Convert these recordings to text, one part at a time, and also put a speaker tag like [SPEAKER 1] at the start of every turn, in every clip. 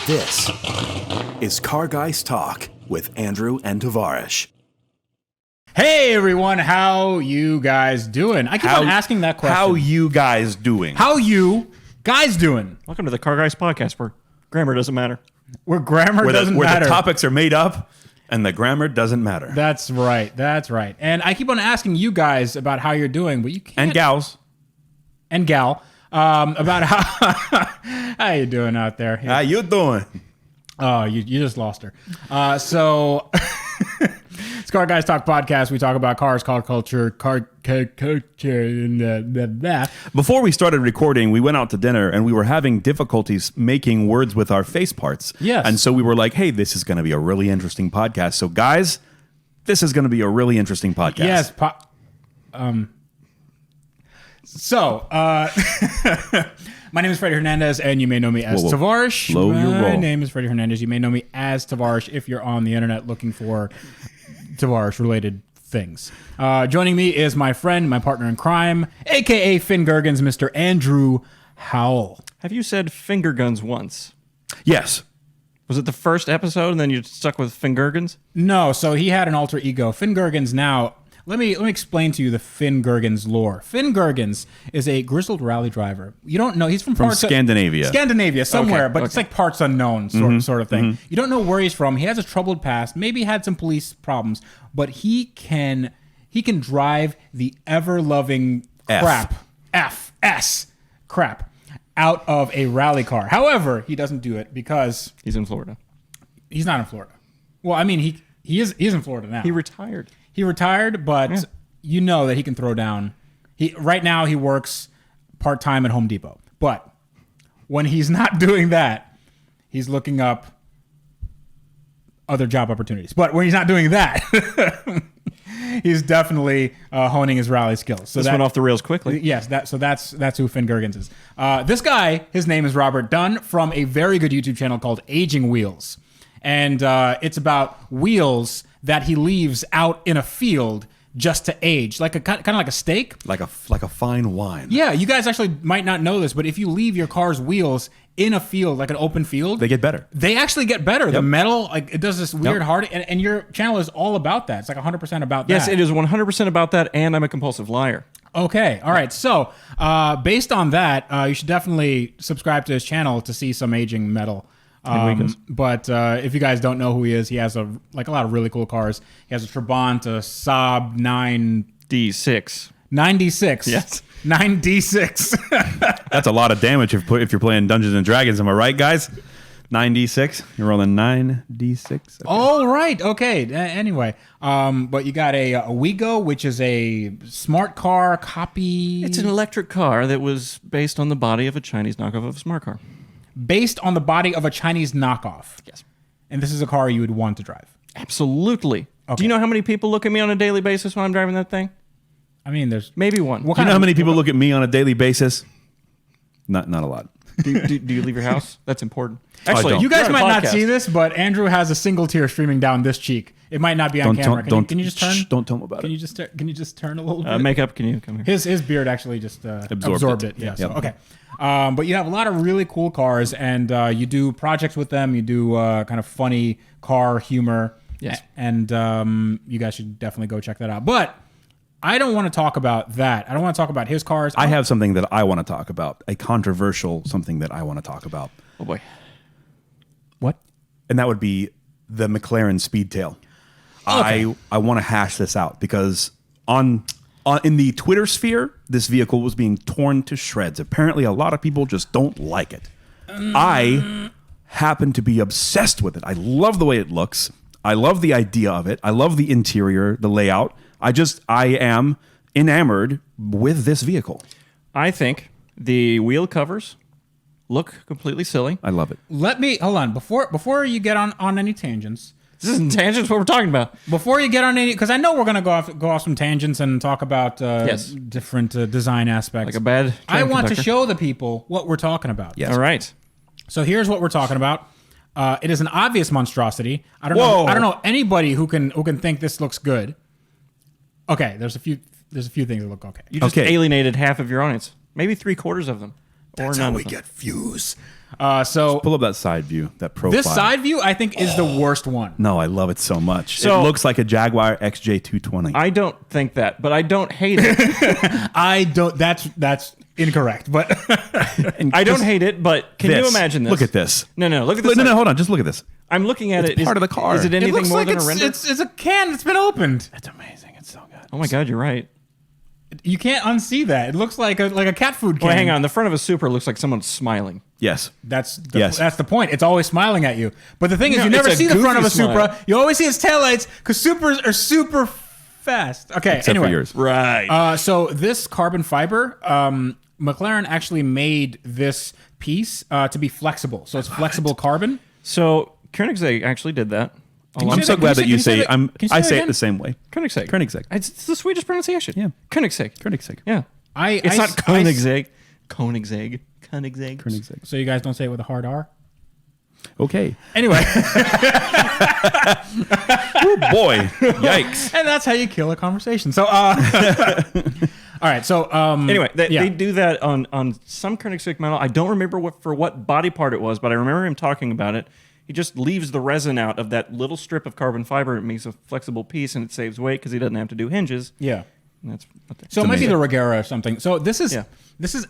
[SPEAKER 1] This is Car Guys Talk with Andrew and Tavarish.
[SPEAKER 2] Hey everyone, how you guys doing? I keep on asking that question.
[SPEAKER 3] How you guys doing?
[SPEAKER 2] How you guys doing?
[SPEAKER 4] Welcome to the Car Guys podcast where grammar doesn't matter.
[SPEAKER 2] Where grammar doesn't
[SPEAKER 3] where
[SPEAKER 2] matter.
[SPEAKER 3] the topics are made up and the grammar doesn't matter.
[SPEAKER 2] That's right. That's right. And I keep on asking you guys about how you're doing, but you can't.
[SPEAKER 3] And gals.
[SPEAKER 2] And gal. About how you doing out there?
[SPEAKER 3] How you doing?
[SPEAKER 2] Oh, you just lost her. So it's Car Guys Talk podcast. We talk about cars, car culture, and that.
[SPEAKER 3] Before we started recording, we went out to dinner and we were having difficulties making words with our face parts.
[SPEAKER 2] Yes.
[SPEAKER 3] And so we were like, hey, this is going to be a really interesting podcast. So guys, this is going to be a really interesting podcast.
[SPEAKER 2] Yes. My name is Freddie Hernandez, and you may know me as Tavarish.
[SPEAKER 3] Slow your roll.
[SPEAKER 2] My name is Freddie Hernandez. You may know me as Tavarish if you're on the internet looking for Tavarish-related things. Joining me is my friend, my partner in crime, a.k.a. Finn Gergens, Mr. Andrew Howell.
[SPEAKER 4] Have you said finger guns once?
[SPEAKER 3] Yes.
[SPEAKER 4] Was it the first episode and then you stuck with Fingergans?
[SPEAKER 2] No, so he had an alter ego. Finn Gergens now... Let me explain to you the Finn Gergens lore. Finn Gergens is a grizzled rally driver. You don't know, he's from
[SPEAKER 3] Scandinavia.
[SPEAKER 2] Scandinavia, somewhere,
[SPEAKER 4] Okay,
[SPEAKER 2] but it's like parts unknown sort of thing. You don't know where he's from. He has a troubled past, maybe had some police problems, but he can drive the ever-loving crap out of a rally car. However, he doesn't do it because
[SPEAKER 4] He's in Florida.
[SPEAKER 2] he's not in Florida. Well, I mean, he is in Florida now.
[SPEAKER 4] He retired.
[SPEAKER 2] He retired, but you know that he can throw down. Right now he works part-time at Home Depot. But when he's not doing that, he's looking up other job opportunities. But when he's not doing that, he's definitely honing his rally skills. So
[SPEAKER 4] This went off the rails quickly.
[SPEAKER 2] Yes, that's who Finn Gergens is. This guy, his name is Robert Dunn from a very good YouTube channel called Aging Wheels. And it's about wheels that he leaves out in a field just to age, kind of like a steak,
[SPEAKER 3] Like a fine wine.
[SPEAKER 2] Yeah, you guys actually might not know this, but if you leave your car's wheels in a field, like an open field,
[SPEAKER 3] They get better.
[SPEAKER 2] They actually get better. The metal, it does this weird
[SPEAKER 3] Yep.
[SPEAKER 2] hard, and your channel is all about that. It's like 100% about that.
[SPEAKER 4] Yes, it is 100% about that, and I'm a compulsive liar.
[SPEAKER 2] Okay, all right. So based on that, you should definitely subscribe to his channel to see some aging metal. But if you guys don't know who he is, he has a lot of really cool cars. He has a Trabant, a Saab
[SPEAKER 4] D6.
[SPEAKER 2] 9D6.
[SPEAKER 4] Yes.
[SPEAKER 2] 9D6.
[SPEAKER 3] That's a lot of damage if you're playing Dungeons and Dragons. Am I right, guys? 9d6. You're rolling 9d6. Okay.
[SPEAKER 2] All right. Okay. Anyway, but you got a Wigo, which is a smart car copy.
[SPEAKER 4] It's an electric car that was based on the body of a Chinese knockoff of a smart car.
[SPEAKER 2] Based on the body of a Chinese knockoff.
[SPEAKER 4] Yes.
[SPEAKER 2] And this is a car you would want to drive.
[SPEAKER 4] Absolutely.
[SPEAKER 2] Okay.
[SPEAKER 4] Do you know how many people look at me on a daily basis when I'm driving that thing?
[SPEAKER 2] I mean, there's...
[SPEAKER 4] Maybe one.
[SPEAKER 3] Do you know how many people look at me on a daily basis? Not a lot.
[SPEAKER 4] do you leave your house? That's important.
[SPEAKER 3] Actually,
[SPEAKER 4] Actually,
[SPEAKER 2] You guys
[SPEAKER 4] we're on a
[SPEAKER 2] might not
[SPEAKER 4] podcast.
[SPEAKER 2] see this, but Andrew has a single tear streaming down this cheek. It might not be on camera. Can you just turn?
[SPEAKER 3] Don't tell me about
[SPEAKER 2] Can
[SPEAKER 3] it.
[SPEAKER 2] you just turn a little bit?
[SPEAKER 4] Makeup, can you come here?
[SPEAKER 2] His beard actually just absorbed it. Yeah.
[SPEAKER 3] Yep.
[SPEAKER 2] So, okay. But you have a lot of really cool cars, and you do projects with them. You do kind of funny car humor.
[SPEAKER 4] Yes.
[SPEAKER 2] And you guys should definitely go check that out. But I don't want to talk about that. I don't want to talk about his cars.
[SPEAKER 3] I have something that I want to talk about, a controversial something that I want to talk about.
[SPEAKER 4] Oh, boy.
[SPEAKER 2] What?
[SPEAKER 3] And that would be the McLaren Speedtail.
[SPEAKER 2] Okay.
[SPEAKER 3] I want to hash this out because in the Twitter sphere, this vehicle was being torn to shreds. Apparently, a lot of people just don't like it. I happen to be obsessed with it. I love the way it looks. I love the idea of it. I love the interior, the layout. I am enamored with this vehicle.
[SPEAKER 4] I think the wheel covers look completely silly.
[SPEAKER 3] I love it.
[SPEAKER 2] Let me hold on before you get on any tangents.
[SPEAKER 4] This isn't tangents what we're talking about.
[SPEAKER 2] Before you get on any, because I know we're gonna go off some tangents and talk about different design aspects.
[SPEAKER 4] Like a bad train
[SPEAKER 2] I want to
[SPEAKER 4] conductor.
[SPEAKER 2] show the people what we're talking about.
[SPEAKER 3] Yes.
[SPEAKER 4] All right.
[SPEAKER 2] So here's what we're talking about. It is an obvious monstrosity. I don't
[SPEAKER 3] Whoa.
[SPEAKER 2] know anybody who can think this looks good. Okay, there's a few things that look okay.
[SPEAKER 4] You just
[SPEAKER 3] Okay.
[SPEAKER 4] alienated half of your audience. Maybe 3/4 of them.
[SPEAKER 1] That's
[SPEAKER 4] none
[SPEAKER 1] how
[SPEAKER 4] of
[SPEAKER 1] we
[SPEAKER 4] them.
[SPEAKER 1] get views.
[SPEAKER 2] So
[SPEAKER 3] Pull up that side view, that profile.
[SPEAKER 2] this side view, I think, is the worst one.
[SPEAKER 3] No, I love it so much.
[SPEAKER 4] So-
[SPEAKER 3] it looks like a Jaguar XJ220.
[SPEAKER 4] I don't think that, but I don't hate it.
[SPEAKER 2] I don't. That's incorrect. But
[SPEAKER 4] I don't hate it, but can you imagine this?
[SPEAKER 3] Look at this.
[SPEAKER 4] No, look at this.
[SPEAKER 3] No, hold on. Just look at this.
[SPEAKER 4] I'm looking at it.
[SPEAKER 3] It's part of the car.
[SPEAKER 4] Is it
[SPEAKER 2] it
[SPEAKER 4] anything
[SPEAKER 2] looks
[SPEAKER 4] more
[SPEAKER 2] like
[SPEAKER 4] than a render?
[SPEAKER 2] it's a can that's been opened.
[SPEAKER 3] It's amazing. It's so good.
[SPEAKER 4] Oh my God, you're right.
[SPEAKER 2] You can't unsee that. It looks like a cat food can.
[SPEAKER 4] Well, hang on. The front of a Supra looks like someone's smiling.
[SPEAKER 3] Yes.
[SPEAKER 2] That's the,
[SPEAKER 3] Yes.
[SPEAKER 2] that's the point. It's always smiling at you. But the thing is,
[SPEAKER 4] No,
[SPEAKER 2] you never
[SPEAKER 4] it's a
[SPEAKER 2] see the front of a
[SPEAKER 4] goofy smile.
[SPEAKER 2] Supra. You always see its taillights because Supras are super fast. Okay,
[SPEAKER 3] Except
[SPEAKER 2] anyway.
[SPEAKER 3] for yours.
[SPEAKER 4] Right.
[SPEAKER 2] So this carbon fiber, McLaren actually made this piece to be flexible. So it's flexible carbon.
[SPEAKER 4] So Koenigsegg actually did that.
[SPEAKER 2] you
[SPEAKER 3] I'm
[SPEAKER 2] say
[SPEAKER 3] so
[SPEAKER 2] that-
[SPEAKER 3] glad
[SPEAKER 2] can
[SPEAKER 3] that
[SPEAKER 2] you
[SPEAKER 3] you
[SPEAKER 2] say
[SPEAKER 3] say
[SPEAKER 2] that-
[SPEAKER 3] I'm.
[SPEAKER 2] can you say
[SPEAKER 3] I
[SPEAKER 2] that
[SPEAKER 3] say it
[SPEAKER 2] again?
[SPEAKER 3] the same way.
[SPEAKER 4] Koenigsegg.
[SPEAKER 3] Koenigsegg.
[SPEAKER 4] It's the Swedish pronunciation.
[SPEAKER 3] Yeah.
[SPEAKER 4] Koenigsegg.
[SPEAKER 3] Koenigsegg.
[SPEAKER 4] Yeah. It's not Koenigsegg. Koenigsegg. Koenigsegg.
[SPEAKER 3] Koenigsegg.
[SPEAKER 2] So you guys don't say it with a hard R?
[SPEAKER 3] Okay.
[SPEAKER 2] Anyway,
[SPEAKER 3] Oh boy. Yikes.
[SPEAKER 2] and that's how you kill a conversation. So, all right. So,
[SPEAKER 4] Anyway,
[SPEAKER 2] yeah.
[SPEAKER 4] they do that on some Koenigsegg model. I don't remember what body part it was, but I remember him talking about it. He just leaves the resin out of that little strip of carbon fiber. It makes a flexible piece, and it saves weight because he doesn't have to do hinges.
[SPEAKER 2] yeah.
[SPEAKER 4] And that's what they
[SPEAKER 2] So it might be
[SPEAKER 3] amazing.
[SPEAKER 2] the Regera or something. So this is
[SPEAKER 4] Yeah.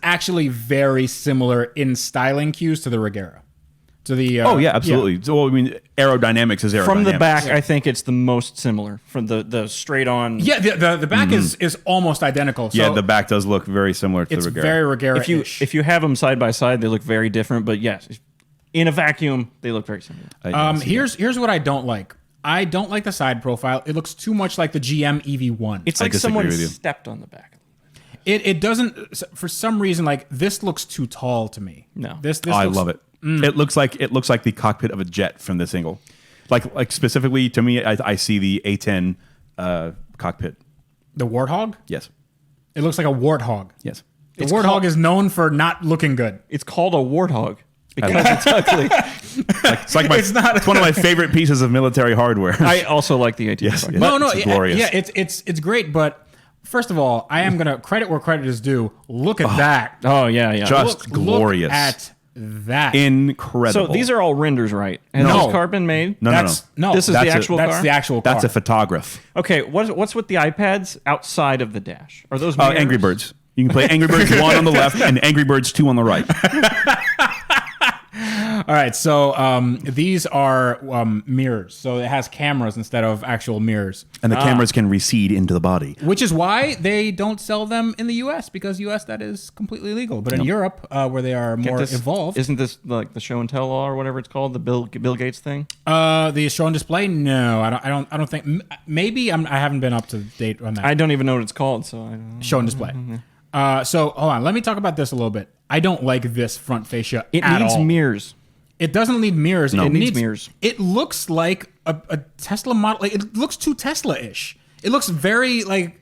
[SPEAKER 2] actually very similar in styling cues to the Regera. To the
[SPEAKER 3] Oh yeah, absolutely. So, well, I mean, aerodynamics is aerodynamics.
[SPEAKER 4] From the back, I think it's the most similar. From the straight on.
[SPEAKER 2] Yeah, the back is almost identical. So
[SPEAKER 3] Yeah, the back does look very similar to
[SPEAKER 2] it's
[SPEAKER 3] the Regera.
[SPEAKER 2] very Regera.
[SPEAKER 4] If you have them side by side, they look very different. But yes, in a vacuum, they look very similar.
[SPEAKER 3] I see
[SPEAKER 2] here's what I don't like. I don't like the side profile. It looks too much like the GM EV1.
[SPEAKER 4] It's
[SPEAKER 3] I
[SPEAKER 4] like
[SPEAKER 3] disagree
[SPEAKER 4] someone
[SPEAKER 3] with you.
[SPEAKER 4] stepped on the back.
[SPEAKER 2] It doesn't, for some reason, like this looks too tall to me.
[SPEAKER 4] No.
[SPEAKER 2] This
[SPEAKER 3] that. I
[SPEAKER 2] looks-
[SPEAKER 3] love it. It looks like the cockpit of a jet from this angle. Like specifically to me, I see the A10 cockpit.
[SPEAKER 2] The Warthog.
[SPEAKER 3] Yes.
[SPEAKER 2] It looks like a warthog.
[SPEAKER 3] Yes.
[SPEAKER 2] The
[SPEAKER 4] It's
[SPEAKER 2] Warthog
[SPEAKER 4] called-
[SPEAKER 2] is known for not looking good.
[SPEAKER 4] It's called a warthog because it's ugly.
[SPEAKER 3] It's like my.
[SPEAKER 2] It's not-
[SPEAKER 3] It's one of my favorite pieces of military hardware.
[SPEAKER 4] I also like the 18.
[SPEAKER 3] Yes,
[SPEAKER 4] Yes,
[SPEAKER 3] yes.
[SPEAKER 2] No,
[SPEAKER 3] It's
[SPEAKER 2] yeah,
[SPEAKER 3] glorious.
[SPEAKER 2] yeah, it's great. But first of all, I am gonna credit where credit is due. Look at that.
[SPEAKER 4] Oh yeah.
[SPEAKER 3] Just glorious.
[SPEAKER 2] Look at that.
[SPEAKER 3] Incredible.
[SPEAKER 4] So these are all renders, right? And
[SPEAKER 2] No.
[SPEAKER 4] those carbon made.
[SPEAKER 3] no.
[SPEAKER 2] This is
[SPEAKER 3] That's
[SPEAKER 2] the
[SPEAKER 3] a-
[SPEAKER 2] actual. That's
[SPEAKER 4] car?
[SPEAKER 2] the actual car.
[SPEAKER 3] That's a photograph.
[SPEAKER 4] Okay, what's with the iPads outside of the dash? Are those mirrors?
[SPEAKER 3] Angry Birds. You can play Angry Birds 1 on the left and Angry Birds 2 on the right.
[SPEAKER 2] All right, so these are mirrors. So it has cameras instead of actual mirrors,
[SPEAKER 3] And the cameras can recede into the body.
[SPEAKER 2] which is why they don't sell them in the U.S. because U.S. that is completely legal. But in Europe, where they are
[SPEAKER 4] Get
[SPEAKER 2] more
[SPEAKER 4] this-
[SPEAKER 2] evolved,
[SPEAKER 4] Isn't this like the show and tell law or whatever it's called? The Bill Gates thing?
[SPEAKER 2] the show and display. No, I don't think. Maybe I haven't been up to date on that.
[SPEAKER 4] I don't even know what it's called, so I don't know.
[SPEAKER 2] Show and display. So hold on, let me talk about this a little bit. I don't like this front fascia.
[SPEAKER 4] It
[SPEAKER 2] at
[SPEAKER 4] needs
[SPEAKER 2] all.
[SPEAKER 4] mirrors.
[SPEAKER 2] It doesn't need mirrors.
[SPEAKER 4] It needs mirrors.
[SPEAKER 2] It looks like a Tesla model. Like, it looks too Tesla-ish. It looks very like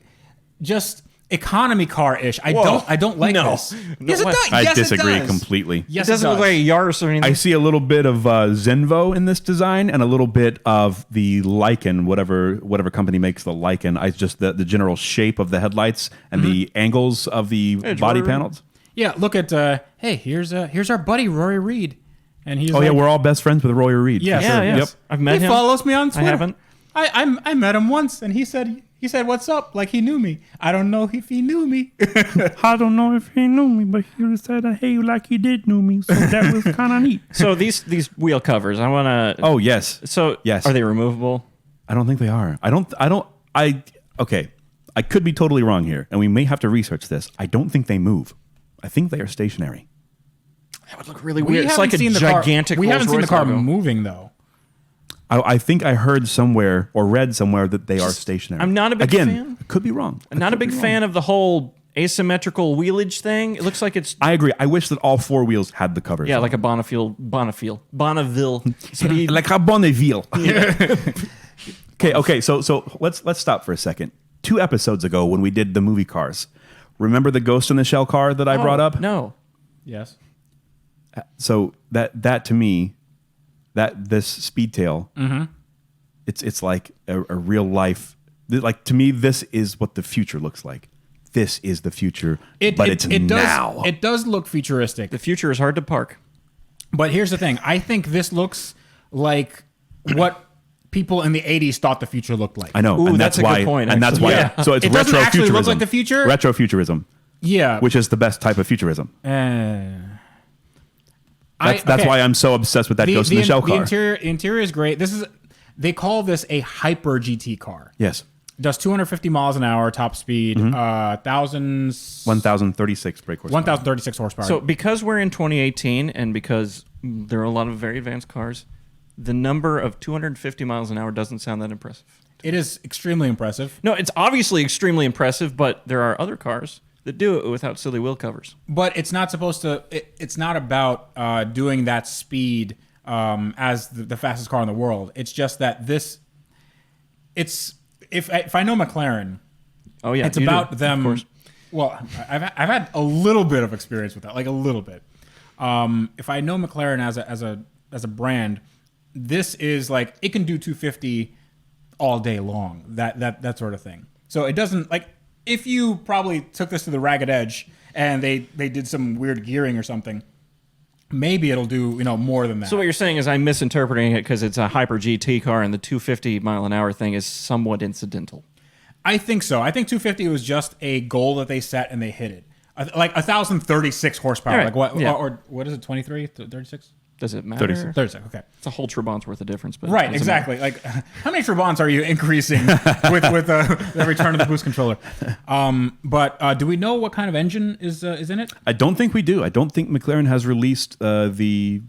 [SPEAKER 2] just economy car-ish. I don't like
[SPEAKER 4] No.
[SPEAKER 2] this.
[SPEAKER 4] No
[SPEAKER 2] Yes, it
[SPEAKER 4] way.
[SPEAKER 2] does.
[SPEAKER 3] I
[SPEAKER 2] Yes, it
[SPEAKER 3] disagree
[SPEAKER 2] does.
[SPEAKER 3] completely.
[SPEAKER 2] Yes,
[SPEAKER 4] It doesn't look like a Yaris or anything.
[SPEAKER 3] I see a little bit of Zenvo in this design and a little bit of the Lycan, whatever company makes the Lycan. I just the general shape of the headlights and the angles of the body
[SPEAKER 4] Rory.
[SPEAKER 3] panels.
[SPEAKER 2] Yeah, look at hey, here's our buddy Rory Reed, and he's
[SPEAKER 3] Oh yeah, we're all best friends with Roy Reed.
[SPEAKER 2] Yeah,
[SPEAKER 3] for
[SPEAKER 2] sure.
[SPEAKER 3] sure.
[SPEAKER 4] yes.
[SPEAKER 3] Yep.
[SPEAKER 4] I've met
[SPEAKER 2] he
[SPEAKER 4] him.
[SPEAKER 2] follows me on Twitter.
[SPEAKER 4] haven't.
[SPEAKER 2] I met him once, and he said what's up, like he knew me. I don't know if he knew me.
[SPEAKER 3] I don't know if he knew me, but he said hey like he did know me, so that was kind of neat.
[SPEAKER 4] So these wheel covers, I want to.
[SPEAKER 3] Oh yes.
[SPEAKER 4] So
[SPEAKER 3] yes.
[SPEAKER 4] are they removable?
[SPEAKER 3] I don't think they are. Okay. I could be totally wrong here, and we may have to research this. I don't think they move. I think they are stationary.
[SPEAKER 4] That would look really
[SPEAKER 2] We
[SPEAKER 4] weird. It's
[SPEAKER 2] haven't
[SPEAKER 4] like a
[SPEAKER 2] seen the car-
[SPEAKER 4] gigantic.
[SPEAKER 2] We haven't seen the
[SPEAKER 4] Rolls-Royce
[SPEAKER 2] car
[SPEAKER 4] logo.
[SPEAKER 2] moving though.
[SPEAKER 3] I think I heard somewhere or read somewhere that they are stationary.
[SPEAKER 4] I'm not a big
[SPEAKER 3] Again,
[SPEAKER 4] fan.
[SPEAKER 3] I could be wrong.
[SPEAKER 4] I'm not a big fan of the whole asymmetrical wheelage thing. It looks like it's
[SPEAKER 3] I agree. I wish that all four wheels had the covers.
[SPEAKER 4] like a Bonneville speed.
[SPEAKER 3] like a Bonneville. Okay. So let's stop for a second. 2 episodes ago, when we did the movie Cars, remember the Ghost in the Shell car that I brought up?
[SPEAKER 4] No.
[SPEAKER 2] Yes.
[SPEAKER 3] So that to me, this Speedtail, it's like a real life. Like to me, this is what the future looks like. this is the future, but it's now.
[SPEAKER 2] It does look futuristic.
[SPEAKER 4] The future is hard to park.
[SPEAKER 2] But here's the thing. I think this looks like what people in the 80s thought the future looked like.
[SPEAKER 3] I know.
[SPEAKER 4] Ooh,
[SPEAKER 3] and
[SPEAKER 4] that's a
[SPEAKER 3] why,
[SPEAKER 4] good point,
[SPEAKER 3] And that's
[SPEAKER 4] actually.
[SPEAKER 3] why.
[SPEAKER 2] Yeah.
[SPEAKER 3] So it's
[SPEAKER 2] It doesn't actually
[SPEAKER 3] retrofuturism.
[SPEAKER 2] look like the future?
[SPEAKER 3] Retrofuturism,
[SPEAKER 2] Yeah.
[SPEAKER 3] which is the best type of futurism. That's why I'm so obsessed with that Ghost in the Shell car.
[SPEAKER 2] The interior is great. They call this a hyper GT car.
[SPEAKER 3] Yes.
[SPEAKER 2] Does 250 miles an hour top speed,
[SPEAKER 3] 1,036 brake horsepower.
[SPEAKER 2] 1,036 horsepower.
[SPEAKER 4] So because we're in 2018 and because there are a lot of very advanced cars, the number of 250 miles an hour doesn't sound that impressive.
[SPEAKER 2] it is extremely impressive.
[SPEAKER 4] No, it's obviously extremely impressive, but there are other cars that do it without silly wheel covers.
[SPEAKER 2] But it's not supposed to. It's not about doing that speed as the fastest car in the world. It's just that this. It's if I know McLaren.
[SPEAKER 4] Oh yeah,
[SPEAKER 2] it's
[SPEAKER 4] you
[SPEAKER 2] about
[SPEAKER 4] do,
[SPEAKER 2] them.
[SPEAKER 4] Of course.
[SPEAKER 2] Well, I've had a little bit of experience with that, like a little bit. If I know McLaren as a brand, this is like it can do 250 all day long. That sort of thing. So it doesn't like if you probably took this to the ragged edge and they did some weird gearing or something. Maybe it'll do more than that.
[SPEAKER 4] So what you're saying is I'm misinterpreting it because it's a hyper GT car and the 250 mile an hour thing is somewhat incidental.
[SPEAKER 2] I think so. I think 250 was just a goal that they set and they hit it. Like 1,036 horsepower.
[SPEAKER 4] Right.
[SPEAKER 2] Like what?
[SPEAKER 4] Yeah.
[SPEAKER 2] Or what is it? 23, 36?
[SPEAKER 4] Does it matter?
[SPEAKER 3] 36.
[SPEAKER 2] 36. Okay.
[SPEAKER 4] It's a whole Trabant's worth of difference. But
[SPEAKER 2] Right.
[SPEAKER 4] it doesn't
[SPEAKER 2] Exactly. Like how many Trabants are you increasing with the return of the boost controller? But do we know what kind of engine is in it?
[SPEAKER 3] I don't think we do. I don't think McLaren has released the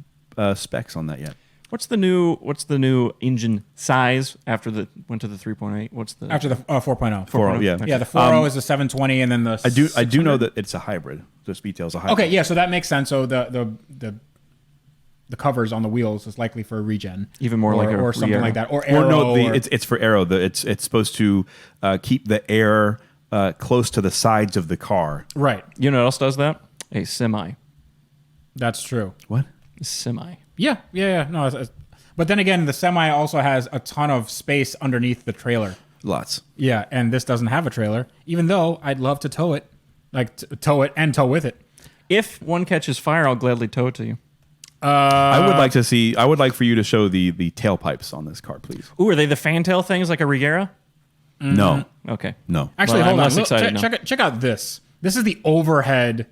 [SPEAKER 3] specs on that yet.
[SPEAKER 4] What's the new engine size after the went to the 3.8? What's the
[SPEAKER 2] After the 4.0.
[SPEAKER 3] 4.0, yeah.
[SPEAKER 2] Yeah, the 4.0 is the 720, and then the
[SPEAKER 3] I do know that it's a hybrid. The Speedtail's a hybrid.
[SPEAKER 2] Okay, yeah, so that makes sense. So the covers on the wheels is likely for regen,
[SPEAKER 4] Even more like a
[SPEAKER 2] or something
[SPEAKER 4] Riera.
[SPEAKER 2] like that, or aero.
[SPEAKER 3] It's for aero. It's supposed to keep the air close to the sides of the car.
[SPEAKER 2] right.
[SPEAKER 4] You know what else does that? A semi.
[SPEAKER 2] That's true.
[SPEAKER 3] What?
[SPEAKER 4] A semi.
[SPEAKER 2] Yeah. No, but then again, the semi also has a ton of space underneath the trailer.
[SPEAKER 3] Lots.
[SPEAKER 2] Yeah, and this doesn't have a trailer, even though I'd love to tow it, tow it and tow with it.
[SPEAKER 4] If one catches fire, I'll gladly tow it to you.
[SPEAKER 3] I would like to see. I would like for you to show the tailpipes on this car, please.
[SPEAKER 4] Ooh, are they the fantail things like a Riera?
[SPEAKER 3] No,
[SPEAKER 4] Okay.
[SPEAKER 3] no.
[SPEAKER 2] Actually,
[SPEAKER 4] Well, I'm
[SPEAKER 2] hold on.
[SPEAKER 4] less excited now.
[SPEAKER 2] Check out this. This is the overhead.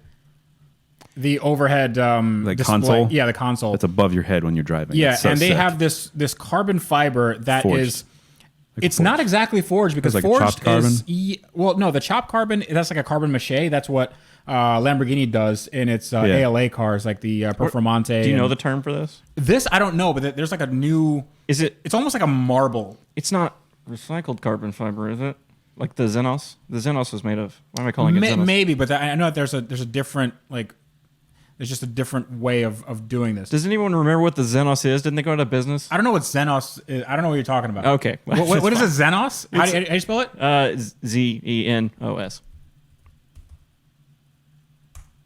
[SPEAKER 2] The overhead
[SPEAKER 3] Like
[SPEAKER 2] display.
[SPEAKER 3] console?
[SPEAKER 2] Yeah, the console.
[SPEAKER 3] That's above your head when you're driving.
[SPEAKER 2] Yeah,
[SPEAKER 3] It's so
[SPEAKER 2] and they
[SPEAKER 3] sick.
[SPEAKER 2] have this carbon fiber that
[SPEAKER 3] Forged.
[SPEAKER 2] is. It's not exactly forged because
[SPEAKER 3] It's like
[SPEAKER 2] forged
[SPEAKER 3] chopped carbon?
[SPEAKER 2] is well, no, the chopped carbon that's like a carbon mache. That's what Lamborghini does in its ALA cars, like the Performante.
[SPEAKER 4] Do you know
[SPEAKER 2] and-
[SPEAKER 4] the term for this?
[SPEAKER 2] this? I don't know, but there's like a new.
[SPEAKER 4] Is it?
[SPEAKER 2] It's almost like a marble.
[SPEAKER 4] It's not recycled carbon fiber, is it? Like the Xenos? The Xenos was made of. Why am I calling it Xenos?
[SPEAKER 2] Maybe, but I know that there's a different like. There's just a different way of doing this.
[SPEAKER 4] Does anyone remember what the Xenos is? Didn't they go out of business?
[SPEAKER 2] I don't know what Xenos is. I don't know what you're talking about.
[SPEAKER 4] Okay.
[SPEAKER 2] What is a Xenos? How do you spell it?
[SPEAKER 4] Zenos.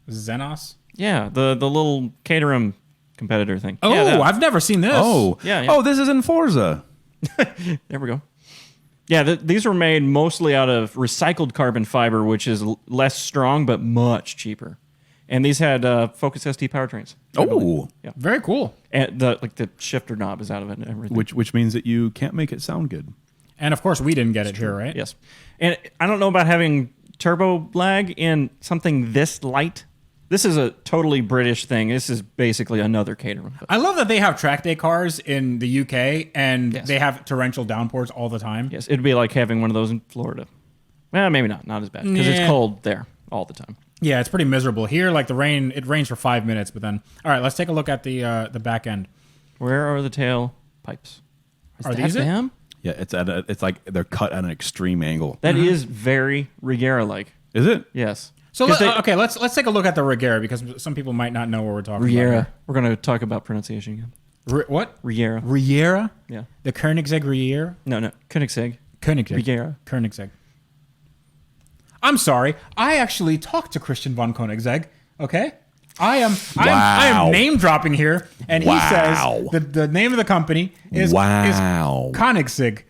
[SPEAKER 2] Xenos?
[SPEAKER 4] Yeah, the little Caterham competitor thing.
[SPEAKER 2] Oh,
[SPEAKER 4] Yeah, that.
[SPEAKER 2] I've never seen this.
[SPEAKER 3] Oh,
[SPEAKER 4] Yeah.
[SPEAKER 3] Oh, this is in Forza.
[SPEAKER 4] There we go. Yeah, these were made mostly out of recycled carbon fiber, which is less strong but much cheaper. And these had Focus ST powertrains.
[SPEAKER 3] Oh,
[SPEAKER 2] Very cool.
[SPEAKER 4] And the shifter knob is out of it and everything.
[SPEAKER 3] which means that you can't make it sound good.
[SPEAKER 2] And of course, we didn't get it here, right?
[SPEAKER 4] Yes. And I don't know about having turbo lag in something this light. This is a totally British thing. This is basically another Caterham.
[SPEAKER 2] I love that they have track day cars in the UK and
[SPEAKER 4] Yes.
[SPEAKER 2] they have torrential downpours all the time.
[SPEAKER 4] Yes, it'd be like having one of those in Florida. Well, maybe not as bad because it's
[SPEAKER 2] Yeah.
[SPEAKER 4] cold there all the time.
[SPEAKER 2] Yeah, it's pretty miserable. Here, like it rains for 5 minutes, but then, all right, let's take a look at the back end.
[SPEAKER 4] Where are the tail pipes? Is
[SPEAKER 2] Are
[SPEAKER 4] that
[SPEAKER 2] these it?
[SPEAKER 4] them?
[SPEAKER 3] Yeah, it's like they're cut at an extreme angle.
[SPEAKER 4] That is very Riera-like.
[SPEAKER 3] Is it?
[SPEAKER 4] Yes.
[SPEAKER 2] So
[SPEAKER 4] 'Cause
[SPEAKER 2] let's take a look at the Riera because some people might not know what we're talking
[SPEAKER 4] Riera.
[SPEAKER 2] about.
[SPEAKER 4] We're going to talk about pronunciation again.
[SPEAKER 2] What?
[SPEAKER 4] Riera.
[SPEAKER 2] Riera?
[SPEAKER 4] Yeah.
[SPEAKER 2] The Koenigsegg Riera?
[SPEAKER 4] No. Koenigsegg.
[SPEAKER 2] Koenigsegg.
[SPEAKER 4] Riera.
[SPEAKER 2] Koenigsegg. I'm sorry. I actually talked to Christian von Koenigsegg. Okay. I am name dropping here, and he says the name of the company is Koenigsegg.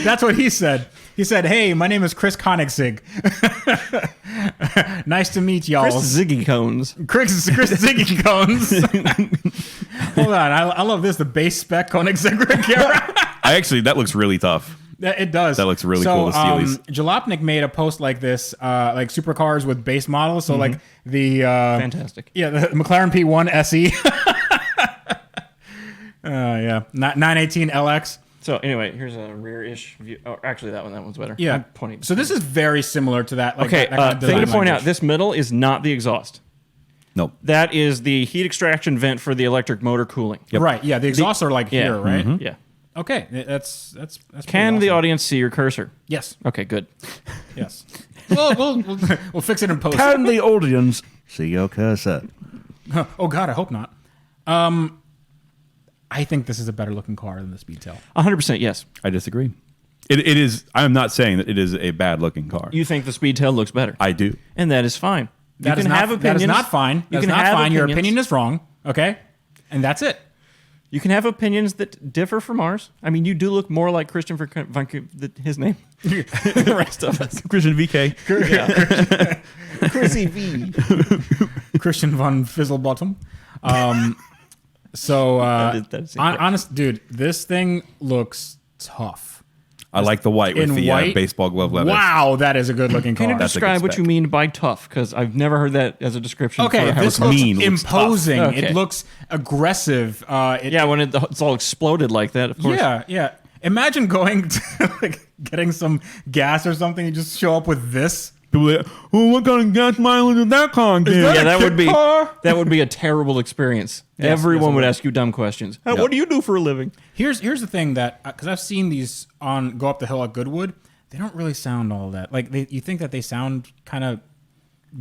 [SPEAKER 2] That's what he said. He said, "Hey, my name is Chris Koenigsegg. Nice to meet y'all."
[SPEAKER 4] Chris Ziggy Cones.
[SPEAKER 2] Chris Ziggy Cones. Hold on, I love this. The base spec Koenigsegg Regera.
[SPEAKER 3] That looks really tough.
[SPEAKER 2] It does.
[SPEAKER 3] That looks really cool to steal these.
[SPEAKER 2] Jalopnik made a post like this, like supercars with base models. So like the
[SPEAKER 4] fantastic.
[SPEAKER 2] Yeah, the McLaren P1 SE. 918 LX.
[SPEAKER 4] So anyway, here's a rear-ish view. Oh, actually, that one's better.
[SPEAKER 2] Yeah.
[SPEAKER 4] I'm pointing.
[SPEAKER 2] So this is very similar to that. Like,
[SPEAKER 4] okay.
[SPEAKER 2] that kind of
[SPEAKER 4] Thing to
[SPEAKER 2] design
[SPEAKER 4] point out:
[SPEAKER 2] language.
[SPEAKER 4] this middle is not the exhaust.
[SPEAKER 3] Nope.
[SPEAKER 4] That is the heat extraction vent for the electric motor cooling.
[SPEAKER 3] Yep.
[SPEAKER 2] Right. Yeah. The exhausts are like here, right?
[SPEAKER 4] Yeah.
[SPEAKER 2] Okay. That's
[SPEAKER 4] Can
[SPEAKER 2] pretty
[SPEAKER 4] the
[SPEAKER 2] awesome.
[SPEAKER 4] audience see your cursor?
[SPEAKER 2] Yes.
[SPEAKER 4] Okay, good.
[SPEAKER 2] Yes. We'll fix it in post.
[SPEAKER 3] Can the audience see your cursor?
[SPEAKER 2] Oh God, I hope not. I think this is a better looking car than the Speedtail.
[SPEAKER 4] 100% yes.
[SPEAKER 3] I disagree. It is. I am not saying that it is a bad looking car.
[SPEAKER 4] You think the Speedtail looks better.
[SPEAKER 3] I do.
[SPEAKER 4] And that is fine.
[SPEAKER 2] That is not, that is not fine. That is not fine. Your opinion is wrong. Okay? And that's it.
[SPEAKER 4] You can have opinions that differ from ours. I mean, you do look more like Christian his name. The rest of us.
[SPEAKER 3] Christian VK.
[SPEAKER 4] Chrissy V.
[SPEAKER 2] Christian von Fizzlebottom. Honest, dude, this thing looks tough.
[SPEAKER 3] I like the white with
[SPEAKER 2] In
[SPEAKER 3] the
[SPEAKER 2] white?
[SPEAKER 3] baseball glove leather.
[SPEAKER 2] Wow, that is a good looking car.
[SPEAKER 4] Can you
[SPEAKER 3] That's a good
[SPEAKER 4] describe what
[SPEAKER 3] spec.
[SPEAKER 4] you mean by tough? Because I've never heard that as a description.
[SPEAKER 2] Okay,
[SPEAKER 4] for how
[SPEAKER 2] this
[SPEAKER 4] it's
[SPEAKER 2] looks
[SPEAKER 3] mean, looks
[SPEAKER 2] imposing.
[SPEAKER 4] tough. Okay.
[SPEAKER 2] It looks aggressive.
[SPEAKER 4] yeah, when it's all exploded like that, of course.
[SPEAKER 2] Yeah. Imagine going to like getting some gas or something. You just show up with this.
[SPEAKER 3] People are like, oh, what kind of gas mileage is that car getting?
[SPEAKER 2] that
[SPEAKER 4] Yeah,
[SPEAKER 2] a
[SPEAKER 4] that would
[SPEAKER 2] kit
[SPEAKER 4] be
[SPEAKER 2] car?
[SPEAKER 4] that would be a terrible experience. Everyone
[SPEAKER 2] yes, it
[SPEAKER 4] would
[SPEAKER 2] would.
[SPEAKER 4] ask you dumb questions. What do you do for a living?
[SPEAKER 2] Here's the thing that because I've seen these on Go Up the Hill at Goodwood, they don't really sound all that. Like you think that they sound kind of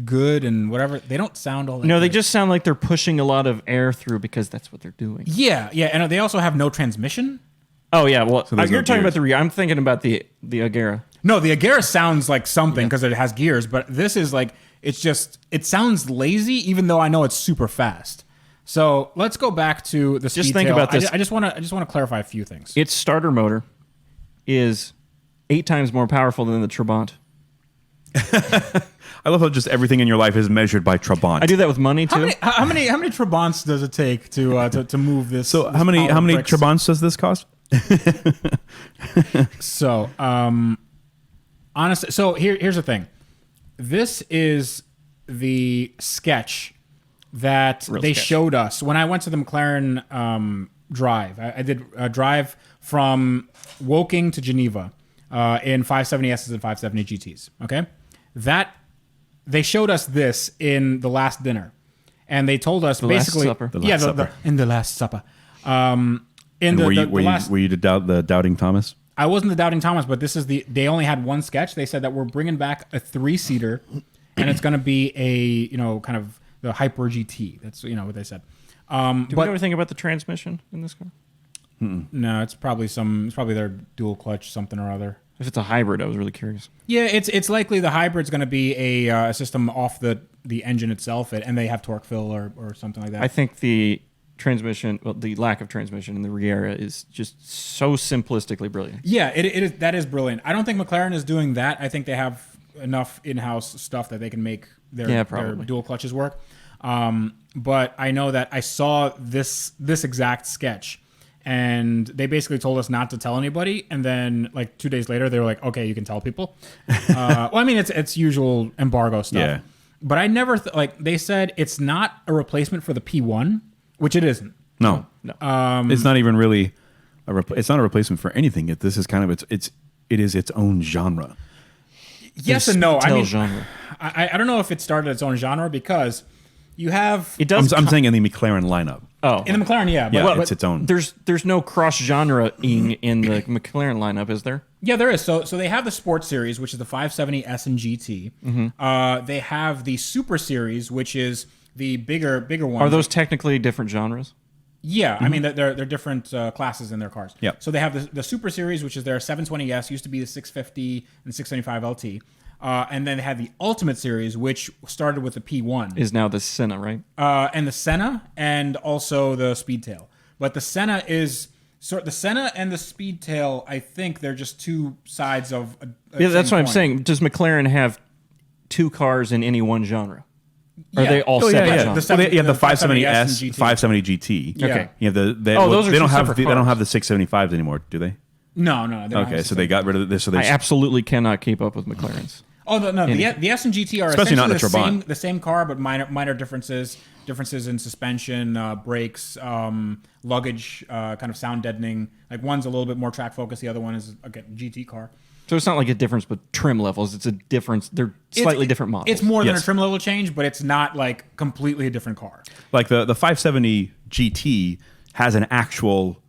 [SPEAKER 2] good and whatever. They don't sound all that.
[SPEAKER 4] No, they
[SPEAKER 2] good.
[SPEAKER 4] just sound like they're pushing a lot of air through because that's what they're doing.
[SPEAKER 2] Yeah, and they also have no transmission.
[SPEAKER 4] Oh yeah, well
[SPEAKER 3] there's
[SPEAKER 4] you're
[SPEAKER 3] no
[SPEAKER 4] talking
[SPEAKER 3] gears.
[SPEAKER 4] about the rear. I'm thinking about the Agera.
[SPEAKER 2] No, the Agera sounds like something because it has gears, but this is like it sounds lazy, even though I know it's super fast. So let's go back to the
[SPEAKER 4] Just
[SPEAKER 2] Speedtail.
[SPEAKER 4] think about this.
[SPEAKER 2] I just want to clarify a few things.
[SPEAKER 4] Its starter motor is 8 times more powerful than the Trabant.
[SPEAKER 3] I love how just everything in your life is measured by Trabant.
[SPEAKER 4] I do that with money too.
[SPEAKER 2] How many Trabants does it take to move this?
[SPEAKER 3] So
[SPEAKER 2] this
[SPEAKER 3] how many
[SPEAKER 2] pile of bricks?
[SPEAKER 3] Trabants does this cost?
[SPEAKER 2] So honestly, so here's the thing. This is the sketch that
[SPEAKER 4] Real
[SPEAKER 2] they
[SPEAKER 4] sketch.
[SPEAKER 2] showed us when I went to the McLaren drive. I did a drive from Woking to Geneva in 570Ss and 570 GTs. Okay, that they showed us this in the last dinner, and they told us
[SPEAKER 4] The Last
[SPEAKER 2] basically,
[SPEAKER 4] Supper.
[SPEAKER 3] The Last Supper.
[SPEAKER 2] In the Last Supper.
[SPEAKER 3] And were you the doubting Thomas?
[SPEAKER 2] I wasn't the doubting Thomas, but this is they only had one sketch. They said that we're bringing back a 3-seater, and it's going to be a kind of the Hyper GT. That's what they said.
[SPEAKER 4] Do we know anything about the transmission in this car?
[SPEAKER 2] No, it's probably their dual clutch something or other.
[SPEAKER 4] If it's a hybrid, I was really curious.
[SPEAKER 2] Yeah, it's likely the hybrid's going to be a system off the engine itself, and they have torque fill or something like that.
[SPEAKER 4] I think the transmission, well, the lack of transmission in the Regera is just so simplistically brilliant.
[SPEAKER 2] Yeah, it is. That is brilliant. I don't think McLaren is doing that. I think they have enough in-house stuff that they can make their dual clutches work. But I know that I saw this exact sketch, and they basically told us not to tell anybody. And then, like 2 days later, they were like, "Okay, you can tell people." Well, I mean, it's usual embargo stuff.
[SPEAKER 3] Yeah.
[SPEAKER 2] But I never they said it's not a replacement for the P1, which it isn't.
[SPEAKER 3] No. It's not even really it's not a replacement for anything. This is kind of it is its own genre.
[SPEAKER 2] Yes and no. I mean,
[SPEAKER 4] genre.
[SPEAKER 2] I don't know if it started its own genre because you have
[SPEAKER 4] It does.
[SPEAKER 3] I'm saying in the McLaren lineup.
[SPEAKER 4] Oh,
[SPEAKER 2] in the McLaren, yeah.
[SPEAKER 3] Yeah,
[SPEAKER 2] But,
[SPEAKER 3] it's its own.
[SPEAKER 4] There's no cross genre-ing in the McLaren lineup, is there?
[SPEAKER 2] yeah, there is. So they have the Sports Series, which is the 570S and GT.
[SPEAKER 4] Mm-hmm.
[SPEAKER 2] They have the Super Series, which is the bigger one.
[SPEAKER 4] Are those technically different genres?
[SPEAKER 2] Yeah, I mean they're different classes in their cars.
[SPEAKER 3] Yeah.
[SPEAKER 2] So they have the Super Series, which is their 720S, used to be the 650 and 675 LT. and then they had the Ultimate Series, which started with the P1.
[SPEAKER 4] Is now the Senna, right?
[SPEAKER 2] And the Senna, and also the Speedtail. But the Senna is... So the Senna and the Speedtail, I think they're just two sides of a
[SPEAKER 4] Yeah, that's
[SPEAKER 2] same
[SPEAKER 4] what I'm
[SPEAKER 2] coin.
[SPEAKER 4] saying. Does McLaren have two cars in any one genre? Or
[SPEAKER 2] Yeah.
[SPEAKER 4] are they all
[SPEAKER 3] Oh,
[SPEAKER 4] separate
[SPEAKER 3] yeah.
[SPEAKER 4] genres?
[SPEAKER 3] Well, you have the
[SPEAKER 2] 570S
[SPEAKER 3] 570S,
[SPEAKER 2] and GT.
[SPEAKER 3] 570 GT.
[SPEAKER 2] Yeah.
[SPEAKER 4] Okay.
[SPEAKER 3] You have the
[SPEAKER 4] Oh, those are
[SPEAKER 3] they don't
[SPEAKER 4] two
[SPEAKER 3] have
[SPEAKER 4] separate
[SPEAKER 3] they don't
[SPEAKER 4] cars.
[SPEAKER 3] have the 675s anymore, do they?
[SPEAKER 2] No. They don't
[SPEAKER 3] Okay,
[SPEAKER 2] have
[SPEAKER 3] so
[SPEAKER 2] the
[SPEAKER 3] they
[SPEAKER 2] same.
[SPEAKER 3] got rid of this. So they
[SPEAKER 4] I absolutely cannot keep up with McLaren's.
[SPEAKER 2] Oh no, the S and GT are
[SPEAKER 3] Especially not
[SPEAKER 2] essentially
[SPEAKER 3] in a Trabant.
[SPEAKER 2] the same car, but minor differences in suspension, brakes, luggage, kind of sound deadening. Like one's a little bit more track focused, the other one is again GT car.
[SPEAKER 4] So it's not like a difference but trim levels. It's a difference. They're slightly different models.
[SPEAKER 2] It's more than
[SPEAKER 3] Yes.
[SPEAKER 2] a trim level change, but it's not like completely a different car.
[SPEAKER 3] like the 570 GT has an actual.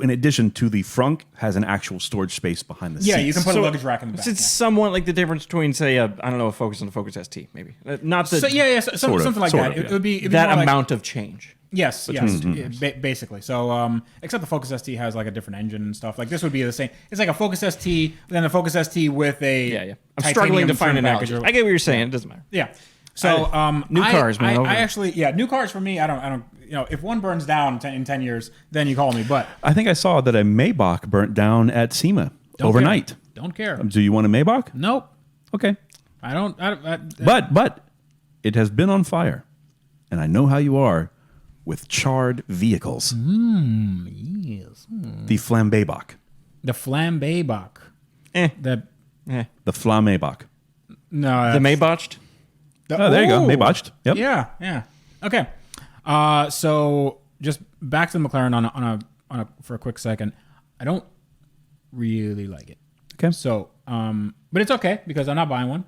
[SPEAKER 3] In addition to the frunk, has an actual storage space behind the
[SPEAKER 2] Yeah,
[SPEAKER 3] seats.
[SPEAKER 2] you can put
[SPEAKER 4] So
[SPEAKER 2] a luggage rack in the back.
[SPEAKER 4] It's somewhat like the difference between, say, a Focus and a Focus ST, maybe. Not the,
[SPEAKER 3] Sort of,
[SPEAKER 2] something like
[SPEAKER 3] sort
[SPEAKER 2] that.
[SPEAKER 3] of,
[SPEAKER 2] It
[SPEAKER 3] yeah.
[SPEAKER 2] would be
[SPEAKER 4] that
[SPEAKER 2] more like-
[SPEAKER 4] amount of change.
[SPEAKER 2] Yes, basically. So, except the Focus ST has like a different engine and stuff. Like this would be the same. It's like a Focus ST, then a Focus ST with a
[SPEAKER 4] Yeah. I'm struggling to find an
[SPEAKER 2] trim
[SPEAKER 4] analogy.
[SPEAKER 2] package.
[SPEAKER 4] I get what you're saying. It doesn't matter.
[SPEAKER 2] Yeah. So,
[SPEAKER 4] New cars, man, over.
[SPEAKER 2] I actually, new cars for me. I don't. You know, if one burns down in 10 years, then you call me. But
[SPEAKER 3] I think I saw that a Maybach burnt down at SEMA
[SPEAKER 2] don't
[SPEAKER 3] overnight.
[SPEAKER 2] care. Don't care.
[SPEAKER 3] Do you want a Maybach?
[SPEAKER 2] Nope.
[SPEAKER 3] Okay,
[SPEAKER 2] I don't.
[SPEAKER 3] but it has been on fire, and I know how you are with charred vehicles.
[SPEAKER 2] Yes.
[SPEAKER 3] The Flambébach.
[SPEAKER 2] The Flambe Bach.
[SPEAKER 4] Eh.
[SPEAKER 2] The
[SPEAKER 3] The Flammébach.
[SPEAKER 2] no.
[SPEAKER 4] The Maybotched?
[SPEAKER 3] Oh, there you go. Maybotched. Yep.
[SPEAKER 2] Yeah. Okay. So just back to the McLaren on a for a quick second. I don't really like it.
[SPEAKER 3] Okay.
[SPEAKER 2] So, but it's okay because I'm not buying one.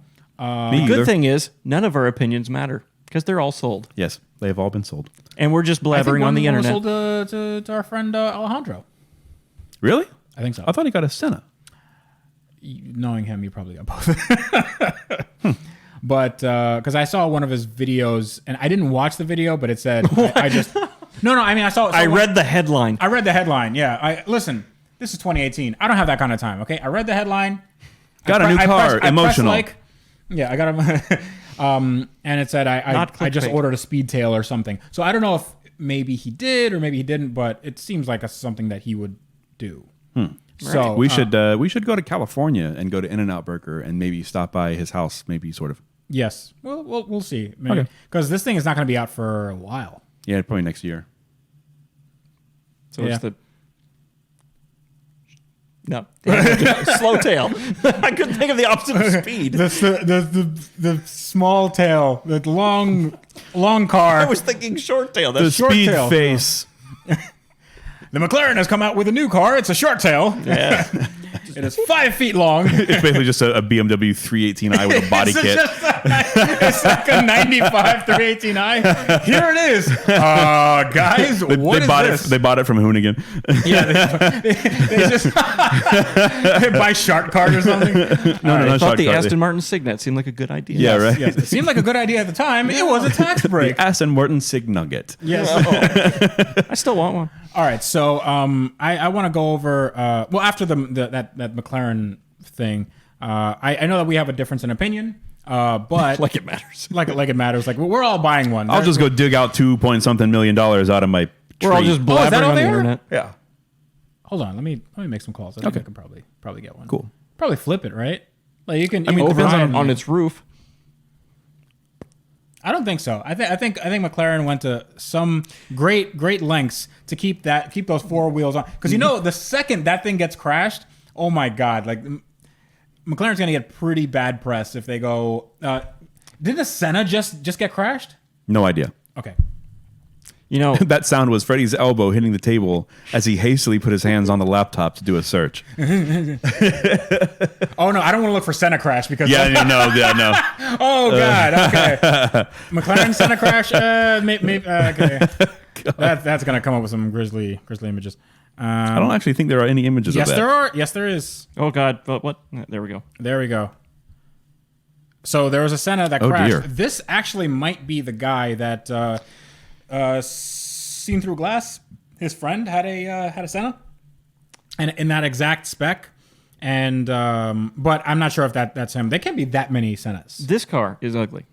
[SPEAKER 3] Me
[SPEAKER 4] Good
[SPEAKER 3] either.
[SPEAKER 4] thing is, none of our opinions matter because they're all sold.
[SPEAKER 3] Yes, they have all been sold.
[SPEAKER 4] And we're just
[SPEAKER 2] I think
[SPEAKER 4] blathering on the
[SPEAKER 2] one was
[SPEAKER 4] internet.
[SPEAKER 2] sold to our friend Alejandro.
[SPEAKER 3] Really?
[SPEAKER 2] I think so.
[SPEAKER 3] I thought he got a Senna.
[SPEAKER 2] Knowing him, you probably got both. But because I saw one of his videos, and I didn't watch the video, but it said I just no. I mean, I saw.
[SPEAKER 4] I read the headline.
[SPEAKER 2] I read the headline. Yeah. Listen. This is 2018. I don't have that kind of time. Okay. I read the headline.
[SPEAKER 3] Got a new car. Emotional.
[SPEAKER 2] Yeah. I got a. And it said I just
[SPEAKER 4] clickbait.
[SPEAKER 2] ordered a Speedtail or something. So I don't know if maybe he did or maybe he didn't, but it seems like that's something that he would do. So
[SPEAKER 3] We should go to California and go to In-N-Out Burger and maybe stop by his house. Maybe sort of.
[SPEAKER 2] Yes. Well, we'll see.
[SPEAKER 3] Okay.
[SPEAKER 2] Because this thing is not going to be out for a while.
[SPEAKER 3] Yeah, probably next year.
[SPEAKER 4] So
[SPEAKER 2] Yeah.
[SPEAKER 4] it's the no slow tail. I couldn't think of the opposite of speed.
[SPEAKER 2] The small tail, the long car.
[SPEAKER 4] I was thinking short tail.
[SPEAKER 3] The
[SPEAKER 4] That's
[SPEAKER 2] short
[SPEAKER 3] speed
[SPEAKER 2] tail.
[SPEAKER 3] face.
[SPEAKER 2] The McLaren has come out with a new car. It's a short tail.
[SPEAKER 4] yeah.
[SPEAKER 2] It is 5 feet long.
[SPEAKER 3] It's basically just a BMW 318i with a body kit.
[SPEAKER 2] It's like a 95 318i. Here it is. Guys,
[SPEAKER 3] They
[SPEAKER 2] what is
[SPEAKER 3] bought
[SPEAKER 2] this?
[SPEAKER 3] it. They bought it from Hoonigan.
[SPEAKER 2] Yeah, they just they buy shark card or something.
[SPEAKER 3] No,
[SPEAKER 4] I
[SPEAKER 3] no,
[SPEAKER 4] thought the
[SPEAKER 3] Shark
[SPEAKER 4] Aston Martin Signet seemed like a good idea.
[SPEAKER 3] Yeah, right.
[SPEAKER 2] Yes, it seemed like a good idea at the time. It was a tax break.
[SPEAKER 3] The Aston Martin Sig Nugget.
[SPEAKER 2] Yes.
[SPEAKER 4] I still want one.
[SPEAKER 2] All right, so I want to go over after that McLaren thing. I know that we have a difference in opinion, but
[SPEAKER 4] Like it matters.
[SPEAKER 2] like it matters. Like we're all buying one.
[SPEAKER 3] I'll just go dig out $2 million out of my tree.
[SPEAKER 4] We're all just
[SPEAKER 2] Oh, is that
[SPEAKER 4] blabbering
[SPEAKER 2] all
[SPEAKER 4] on the
[SPEAKER 2] there?
[SPEAKER 4] internet.
[SPEAKER 3] Yeah.
[SPEAKER 2] Hold on. Let me make some calls. I think I can probably get one.
[SPEAKER 3] Cool.
[SPEAKER 2] Probably flip it, right? Like you can.
[SPEAKER 4] I mean, it depends
[SPEAKER 2] override
[SPEAKER 4] on
[SPEAKER 2] it.
[SPEAKER 4] its roof.
[SPEAKER 2] I don't think so. I think McLaren went to some great lengths to keep those four wheels on. Because the second that thing gets crashed, oh my god! Like McLaren's gonna get pretty bad press if they go. Didn't a Senna just get crashed?
[SPEAKER 3] No idea.
[SPEAKER 2] Okay.
[SPEAKER 3] That sound was Freddie's elbow hitting the table as he hastily put his hands on the laptop to do a search.
[SPEAKER 2] Oh no, I don't want to look for Senna crash because
[SPEAKER 3] No.
[SPEAKER 2] oh god, okay. McLaren Senna crash. Maybe okay. That's gonna come up with some grisly images.
[SPEAKER 3] I don't actually think there are any images
[SPEAKER 2] Yes,
[SPEAKER 3] of that.
[SPEAKER 2] there are. Yes, there is.
[SPEAKER 4] Oh God! But what? There we go.
[SPEAKER 2] There we go. So there was a Senna that
[SPEAKER 3] Oh,
[SPEAKER 2] crashed.
[SPEAKER 3] dear.
[SPEAKER 2] This actually might be the guy that seen through glass. His friend had a Senna, and in that exact spec, And but I'm not sure if that's him. There can't be that many Sennas.
[SPEAKER 4] This car is ugly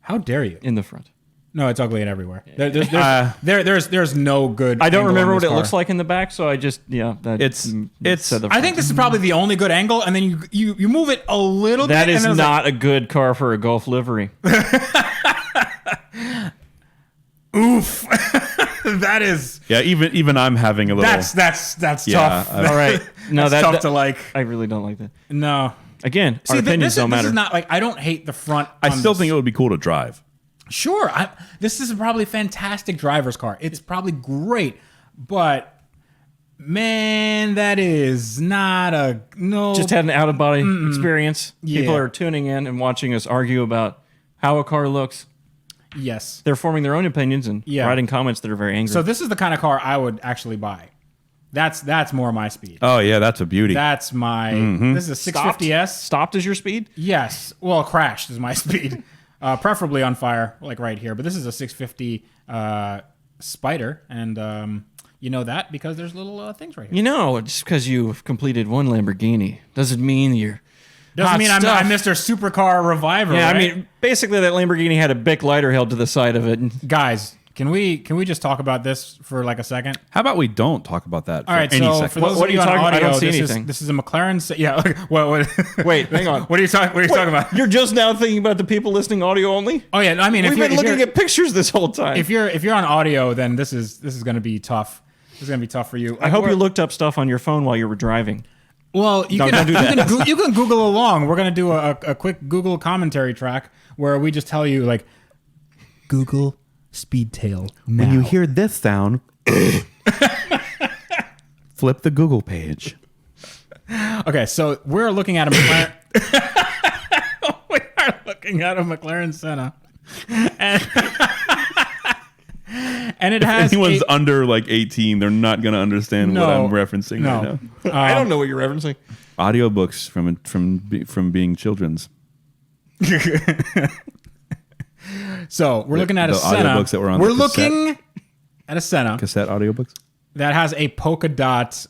[SPEAKER 2] How dare you?
[SPEAKER 4] in the front.
[SPEAKER 2] No, it's ugly in everywhere. There's no good.
[SPEAKER 4] I don't
[SPEAKER 2] angle
[SPEAKER 4] remember
[SPEAKER 2] on
[SPEAKER 4] what
[SPEAKER 2] this
[SPEAKER 4] it
[SPEAKER 2] car.
[SPEAKER 4] looks like in the back, so I just
[SPEAKER 3] It's-
[SPEAKER 4] said the
[SPEAKER 2] I
[SPEAKER 4] front.
[SPEAKER 2] think this is probably the only good angle, and then you move it a little
[SPEAKER 4] that
[SPEAKER 2] bit.
[SPEAKER 4] is
[SPEAKER 2] and then it's
[SPEAKER 4] not a good car for a Golf livery.
[SPEAKER 2] oof. That is
[SPEAKER 3] Yeah, even I'm having a little.
[SPEAKER 2] that's
[SPEAKER 3] Yeah,
[SPEAKER 2] tough.
[SPEAKER 3] I-
[SPEAKER 4] All right, no,
[SPEAKER 2] That's tough to like.
[SPEAKER 4] I really don't like that.
[SPEAKER 2] No.
[SPEAKER 4] Again, our opinions don't
[SPEAKER 2] This
[SPEAKER 4] matter.
[SPEAKER 2] is not like I don't hate the front.
[SPEAKER 3] I
[SPEAKER 2] on
[SPEAKER 3] still
[SPEAKER 2] this.
[SPEAKER 3] think it would be cool to drive.
[SPEAKER 2] Sure, this is probably a fantastic driver's car. It's probably great, but man, that is not a no.
[SPEAKER 4] Just had an out of body experience.
[SPEAKER 2] Yeah.
[SPEAKER 4] People are tuning in and watching us argue about how a car looks.
[SPEAKER 2] Yes.
[SPEAKER 4] They're forming their own opinions and
[SPEAKER 2] Yeah.
[SPEAKER 4] writing comments that are very angry.
[SPEAKER 2] So this is the kind of car I would actually buy. That's more my speed.
[SPEAKER 3] Oh yeah, that's a beauty.
[SPEAKER 2] That's my. This is a 650S.
[SPEAKER 4] Stopped is your speed?
[SPEAKER 2] Yes. Well, crashed is my speed. Preferably on fire, like right here. But this is a 650 Spider, and you know that because there's little things right here.
[SPEAKER 4] You know, just because you've completed one Lamborghini doesn't mean you're.
[SPEAKER 2] Doesn't
[SPEAKER 4] hot
[SPEAKER 2] mean I'm
[SPEAKER 4] stuff.
[SPEAKER 2] Mr. Supercar Reviver.
[SPEAKER 4] Yeah,
[SPEAKER 2] right?
[SPEAKER 4] I mean, basically that Lamborghini had a Bic lighter held to the side of it. And
[SPEAKER 2] guys, can we just talk about this for like a second?
[SPEAKER 3] How about we don't talk about that?
[SPEAKER 2] All right,
[SPEAKER 3] for any
[SPEAKER 2] so
[SPEAKER 3] second?
[SPEAKER 2] for those
[SPEAKER 4] What
[SPEAKER 2] of
[SPEAKER 4] are
[SPEAKER 2] you
[SPEAKER 4] you
[SPEAKER 2] on
[SPEAKER 4] talking about? I
[SPEAKER 2] audio,
[SPEAKER 4] don't see
[SPEAKER 2] this
[SPEAKER 4] anything.
[SPEAKER 2] is a McLaren. Yeah. What,
[SPEAKER 4] Wait, hang on.
[SPEAKER 2] What are you talking about?
[SPEAKER 4] You're just now thinking about the people listening audio only?
[SPEAKER 2] Oh yeah, I mean,
[SPEAKER 4] We've been looking at pictures this whole time.
[SPEAKER 2] if you're on audio, then this is going to be tough. This is going to be tough for you.
[SPEAKER 4] I hope you looked up stuff on your phone while you were driving.
[SPEAKER 2] Well,
[SPEAKER 4] Don't do that.
[SPEAKER 2] you can Google along. We're going to do a quick Google commentary track where we just tell you like Google Speedtail now.
[SPEAKER 3] When you hear this sound, flip the Google page.
[SPEAKER 2] Okay, so we're looking at a McLaren. We are looking at a McLaren Senna, and it has
[SPEAKER 3] Anyone's under like 18, they're not going to understand what I'm referencing right now.
[SPEAKER 4] I don't know what you're referencing.
[SPEAKER 3] Audiobooks from being children's.
[SPEAKER 2] So we're looking at a
[SPEAKER 3] the
[SPEAKER 2] Senna.
[SPEAKER 3] audiobooks that were on
[SPEAKER 2] we're
[SPEAKER 3] the cassette.
[SPEAKER 2] looking at a Senna
[SPEAKER 3] Cassette audiobooks?
[SPEAKER 2] that has a polka dot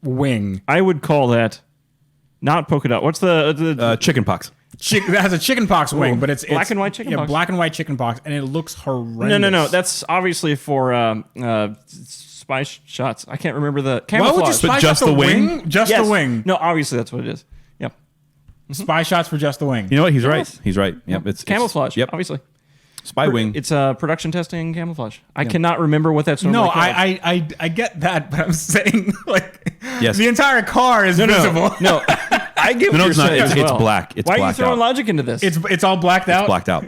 [SPEAKER 2] wing.
[SPEAKER 4] I would call that not polka dot. What's the
[SPEAKER 3] Chicken pox.
[SPEAKER 2] That has a chickenpox wing, but it's
[SPEAKER 4] black and white chickenpox.
[SPEAKER 2] Yeah, black and white chickenpox, and it looks horrendous.
[SPEAKER 4] No. That's obviously for spy shots. I can't remember the
[SPEAKER 2] Why would you
[SPEAKER 4] camouflage.
[SPEAKER 2] spy
[SPEAKER 3] just
[SPEAKER 2] shot
[SPEAKER 3] the wing?
[SPEAKER 2] Just
[SPEAKER 4] Yes.
[SPEAKER 2] the wing.
[SPEAKER 4] No, obviously that's what it is. Yep.
[SPEAKER 2] Spy shots for just the wing.
[SPEAKER 3] You know what? He's right. He's right. Yep. It's
[SPEAKER 4] Camouflage.
[SPEAKER 3] Yep.
[SPEAKER 4] Obviously.
[SPEAKER 3] Spy wing.
[SPEAKER 4] It's production testing camouflage. I cannot remember what that's
[SPEAKER 2] No,
[SPEAKER 4] normally called.
[SPEAKER 2] I get that, but I'm saying like
[SPEAKER 3] Yes.
[SPEAKER 2] the entire car is visible.
[SPEAKER 4] No, I give
[SPEAKER 3] No,
[SPEAKER 4] what
[SPEAKER 3] it's
[SPEAKER 4] you're
[SPEAKER 3] not.
[SPEAKER 4] saying
[SPEAKER 3] It's
[SPEAKER 4] as well.
[SPEAKER 3] black. It's
[SPEAKER 4] Why are you
[SPEAKER 3] blacked
[SPEAKER 4] throwing
[SPEAKER 3] out.
[SPEAKER 4] logic into this?
[SPEAKER 2] It's all blacked out.
[SPEAKER 3] Blacked out.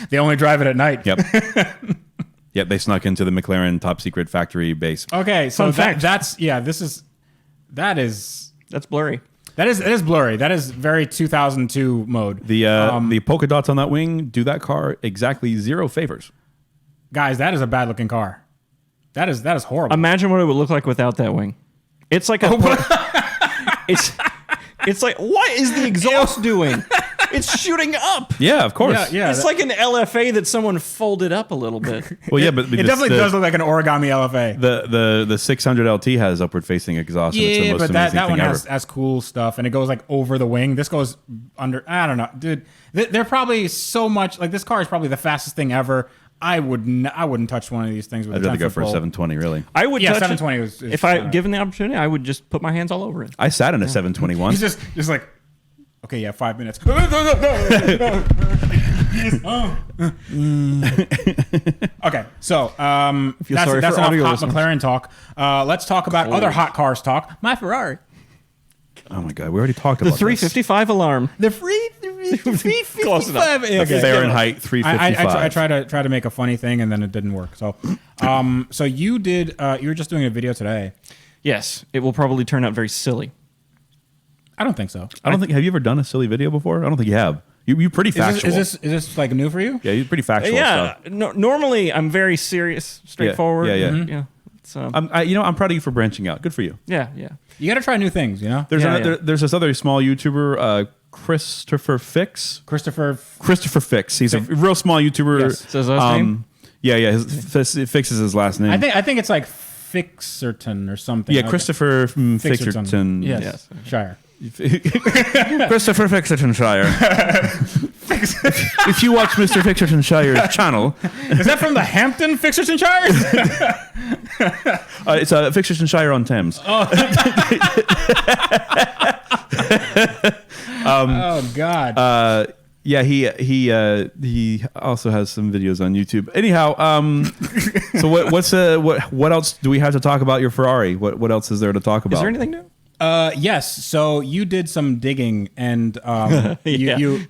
[SPEAKER 2] They only drive it at night.
[SPEAKER 3] Yep. Yep. They snuck into the McLaren top secret factory base.
[SPEAKER 2] Okay, so
[SPEAKER 4] Fun fact.
[SPEAKER 2] that is
[SPEAKER 4] That's blurry.
[SPEAKER 2] that is blurry. That is very 2002 mode.
[SPEAKER 3] The polka dots on that wing do that car exactly 0 favors.
[SPEAKER 2] Guys, that is a bad looking car. That is horrible.
[SPEAKER 4] Imagine what it would look like without that wing. It's like a. It's like, what is the exhaust doing? It's shooting up.
[SPEAKER 3] Yeah, of course.
[SPEAKER 2] Yeah.
[SPEAKER 4] It's like an LFA that someone folded up a little bit.
[SPEAKER 3] Well, yeah, but
[SPEAKER 2] It definitely does look like an origami LFA.
[SPEAKER 3] The 600 LT has upward facing exhaust. And it's the
[SPEAKER 2] Yeah,
[SPEAKER 3] most
[SPEAKER 2] but
[SPEAKER 3] amazing
[SPEAKER 2] that one
[SPEAKER 3] thing
[SPEAKER 2] has
[SPEAKER 3] ever.
[SPEAKER 2] has cool stuff, and it goes like over the wing. This goes under. I don't know, dude. They're probably so much like this car is probably the fastest thing ever. I wouldn't touch one of these things with
[SPEAKER 3] I'd
[SPEAKER 2] a
[SPEAKER 3] rather
[SPEAKER 2] 10
[SPEAKER 3] go for a 720. Really,
[SPEAKER 4] I would
[SPEAKER 2] Yeah,
[SPEAKER 4] touch
[SPEAKER 2] 720
[SPEAKER 4] it.
[SPEAKER 2] is
[SPEAKER 4] If I
[SPEAKER 2] fine.
[SPEAKER 4] given the opportunity, I would just put my hands all over it.
[SPEAKER 3] I sat in a 721.
[SPEAKER 2] He's just like, okay, yeah, 5 minutes. Okay, so
[SPEAKER 4] feel
[SPEAKER 2] that's
[SPEAKER 4] sorry for
[SPEAKER 2] enough
[SPEAKER 4] audio
[SPEAKER 2] hot
[SPEAKER 4] listeners.
[SPEAKER 2] McLaren talk. Let's talk about other hot cars talk. My Ferrari,
[SPEAKER 3] Oh my god, we already talked
[SPEAKER 4] The
[SPEAKER 3] about
[SPEAKER 4] 355 alarm.
[SPEAKER 2] the free 355.
[SPEAKER 4] Close enough.
[SPEAKER 3] this. The Fahrenheit 355.
[SPEAKER 2] I try to make a funny thing and then it didn't work. So, so you did. You were just doing a video today.
[SPEAKER 4] Yes, it will probably turn out very silly.
[SPEAKER 2] I don't think so.
[SPEAKER 3] I don't think. Have you ever done a silly video before? I don't think you have. You're pretty factual.
[SPEAKER 2] Is this like new for you?
[SPEAKER 3] Yeah, you're pretty factual.
[SPEAKER 4] Yeah,
[SPEAKER 3] Stuff.
[SPEAKER 4] normally I'm very serious, straightforward.
[SPEAKER 3] Yeah.
[SPEAKER 4] Yeah. So,
[SPEAKER 3] I'm proud of you for branching out. Good for you.
[SPEAKER 4] yeah.
[SPEAKER 2] You got to try new things. You know.
[SPEAKER 3] There's this other small YouTuber, Christopher Fix.
[SPEAKER 2] Christopher.
[SPEAKER 3] Fix. He's a real small YouTuber.
[SPEAKER 2] Yes.
[SPEAKER 4] So his last name?
[SPEAKER 3] Yeah. Fix is his last name.
[SPEAKER 2] I think it's like Fixerton or something.
[SPEAKER 3] Yeah,
[SPEAKER 2] Okay.
[SPEAKER 3] Christopher Fixerton.
[SPEAKER 2] Yes. Shire.
[SPEAKER 3] Christopher Fixertonshire. If you watch Mr. Fixertonshire's channel,
[SPEAKER 2] Is that from the Hampton Fixertonshires?
[SPEAKER 3] it's Fixertonshire on Thames.
[SPEAKER 2] Oh God.
[SPEAKER 3] Yeah, he also has some videos on YouTube. Anyhow, so what else do we have to talk about your Ferrari? What else is there to talk about?
[SPEAKER 4] Is there anything new?
[SPEAKER 2] Yes. So you did some digging and you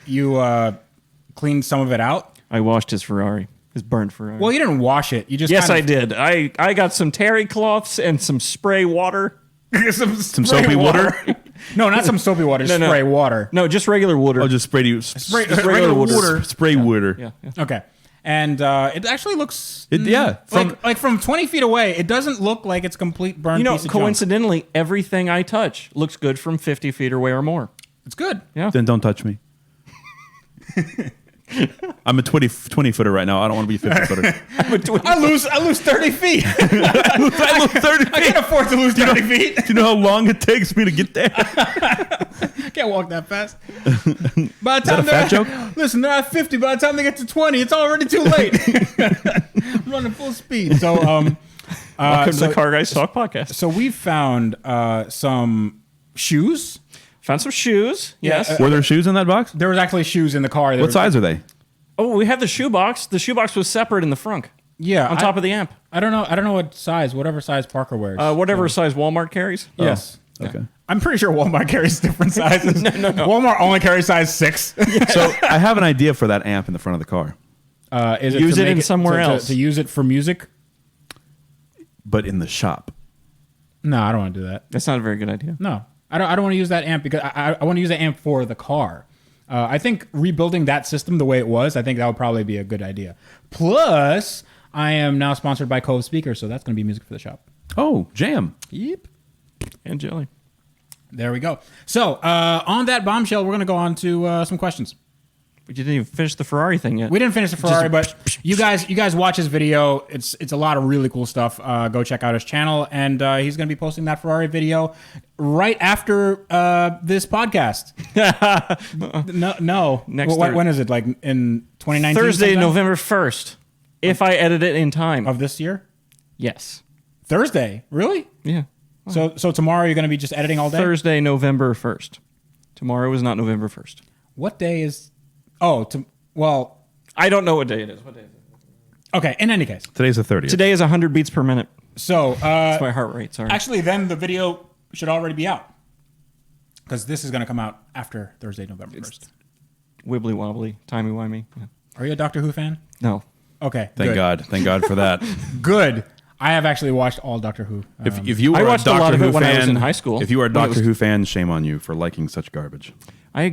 [SPEAKER 2] cleaned some of it out.
[SPEAKER 4] I washed his Ferrari. His burnt Ferrari.
[SPEAKER 2] Well, you didn't wash it. You just
[SPEAKER 4] yes,
[SPEAKER 2] kind
[SPEAKER 4] I
[SPEAKER 2] of,
[SPEAKER 4] did. I got some terry cloths and some spray water.
[SPEAKER 2] some
[SPEAKER 3] soapy water?
[SPEAKER 2] No, not some soapy water.
[SPEAKER 4] No, no.
[SPEAKER 2] Spray water.
[SPEAKER 4] No, just regular water.
[SPEAKER 3] Oh, just spray
[SPEAKER 2] regular
[SPEAKER 3] water. Spray water.
[SPEAKER 4] Yeah.
[SPEAKER 2] Okay. And it actually looks from 20 feet away. It doesn't look like it's complete burnt.
[SPEAKER 4] You know,
[SPEAKER 2] piece of junk.
[SPEAKER 4] coincidentally, everything I touch looks good from 50 feet away or more.
[SPEAKER 2] It's good.
[SPEAKER 4] Yeah.
[SPEAKER 3] Then don't touch me. I'm a 20 footer right now. I don't want to be a 50 footer.
[SPEAKER 2] I lose 30 feet.
[SPEAKER 3] I lose 30 feet.
[SPEAKER 2] I can't afford to lose 30 feet.
[SPEAKER 3] Do you know how long it takes me to get there?
[SPEAKER 2] I can't walk that fast. By the time
[SPEAKER 3] that a fat joke?
[SPEAKER 2] Listen, they're at 50. By the time they get to 20, it's already too late. I'm running full speed. So,
[SPEAKER 4] Welcome to the Car Guys Talk podcast.
[SPEAKER 2] So we found some shoes.
[SPEAKER 4] Found some shoes. Yes.
[SPEAKER 3] Were there shoes in that box?
[SPEAKER 2] There was actually shoes in the car.
[SPEAKER 3] What size are they?
[SPEAKER 4] Oh, we have the shoe box. The shoe box was separate in the front.
[SPEAKER 2] Yeah,
[SPEAKER 4] On top of the amp.
[SPEAKER 2] I don't know what size. Whatever size Parker wears.
[SPEAKER 4] Whatever size Walmart carries.
[SPEAKER 2] Yes.
[SPEAKER 3] Okay.
[SPEAKER 2] I'm pretty sure Walmart carries different sizes.
[SPEAKER 4] No.
[SPEAKER 2] Walmart only carries size 6.
[SPEAKER 3] So I have an idea for that amp in the front of the car,
[SPEAKER 2] Is
[SPEAKER 4] Use
[SPEAKER 2] to
[SPEAKER 4] it
[SPEAKER 2] make
[SPEAKER 4] in somewhere
[SPEAKER 2] to
[SPEAKER 4] else.
[SPEAKER 2] to use it for music.
[SPEAKER 3] but in the shop.
[SPEAKER 2] No, I don't want to do that.
[SPEAKER 4] That's not a very good idea.
[SPEAKER 2] No, I don't want to use that amp because I want to use that amp for the car. I think rebuilding that system the way it was, I think that would probably be a good idea. Plus, I am now sponsored by Cove Speakers, so that's going to be music for the shop.
[SPEAKER 3] Oh, jam.
[SPEAKER 2] Yep.
[SPEAKER 4] And jelly.
[SPEAKER 2] There we go. So, on that bombshell, we're going to go on to some questions.
[SPEAKER 4] We didn't even finish the Ferrari thing yet.
[SPEAKER 2] We didn't finish the Ferrari, but you guys watch his video. It's a lot of really cool stuff. Go check out his channel, and he's going to be posting that Ferrari video right after this podcast. No. When is it? Like in 2019?
[SPEAKER 4] Thursday,
[SPEAKER 2] sometime?
[SPEAKER 4] November 1st. If I edit it in time.
[SPEAKER 2] Of this year?
[SPEAKER 4] Yes.
[SPEAKER 2] Thursday? Really?
[SPEAKER 4] Yeah.
[SPEAKER 2] So tomorrow you're going to be just editing all day?
[SPEAKER 4] Thursday, November 1st. Tomorrow is not November 1st.
[SPEAKER 2] What day is... Oh, well...
[SPEAKER 4] I don't know what day it is. What day is it?
[SPEAKER 2] Okay, in any case.
[SPEAKER 3] Today's the 30th.
[SPEAKER 4] Today is 100 beats per minute.
[SPEAKER 2] So...
[SPEAKER 4] That's my heart rate, sorry.
[SPEAKER 2] Actually, then the video should already be out. Because this is going to come out after Thursday, November 1st.
[SPEAKER 4] Wibbly wobbly, timey wimey. Yeah.
[SPEAKER 2] Are you a Doctor Who fan?
[SPEAKER 4] No.
[SPEAKER 2] Okay,
[SPEAKER 3] Thank
[SPEAKER 2] good.
[SPEAKER 3] God. Thank God for that.
[SPEAKER 2] Good. I have actually watched all Doctor Who.
[SPEAKER 3] If you
[SPEAKER 4] I
[SPEAKER 3] are a
[SPEAKER 4] watched a
[SPEAKER 3] Doctor
[SPEAKER 4] lot of
[SPEAKER 3] Who
[SPEAKER 4] it when I was
[SPEAKER 3] fan,
[SPEAKER 4] in high school.
[SPEAKER 3] If you are a
[SPEAKER 4] When it
[SPEAKER 3] Doctor
[SPEAKER 4] was-
[SPEAKER 3] Who fan, shame on you for liking such garbage.
[SPEAKER 4] I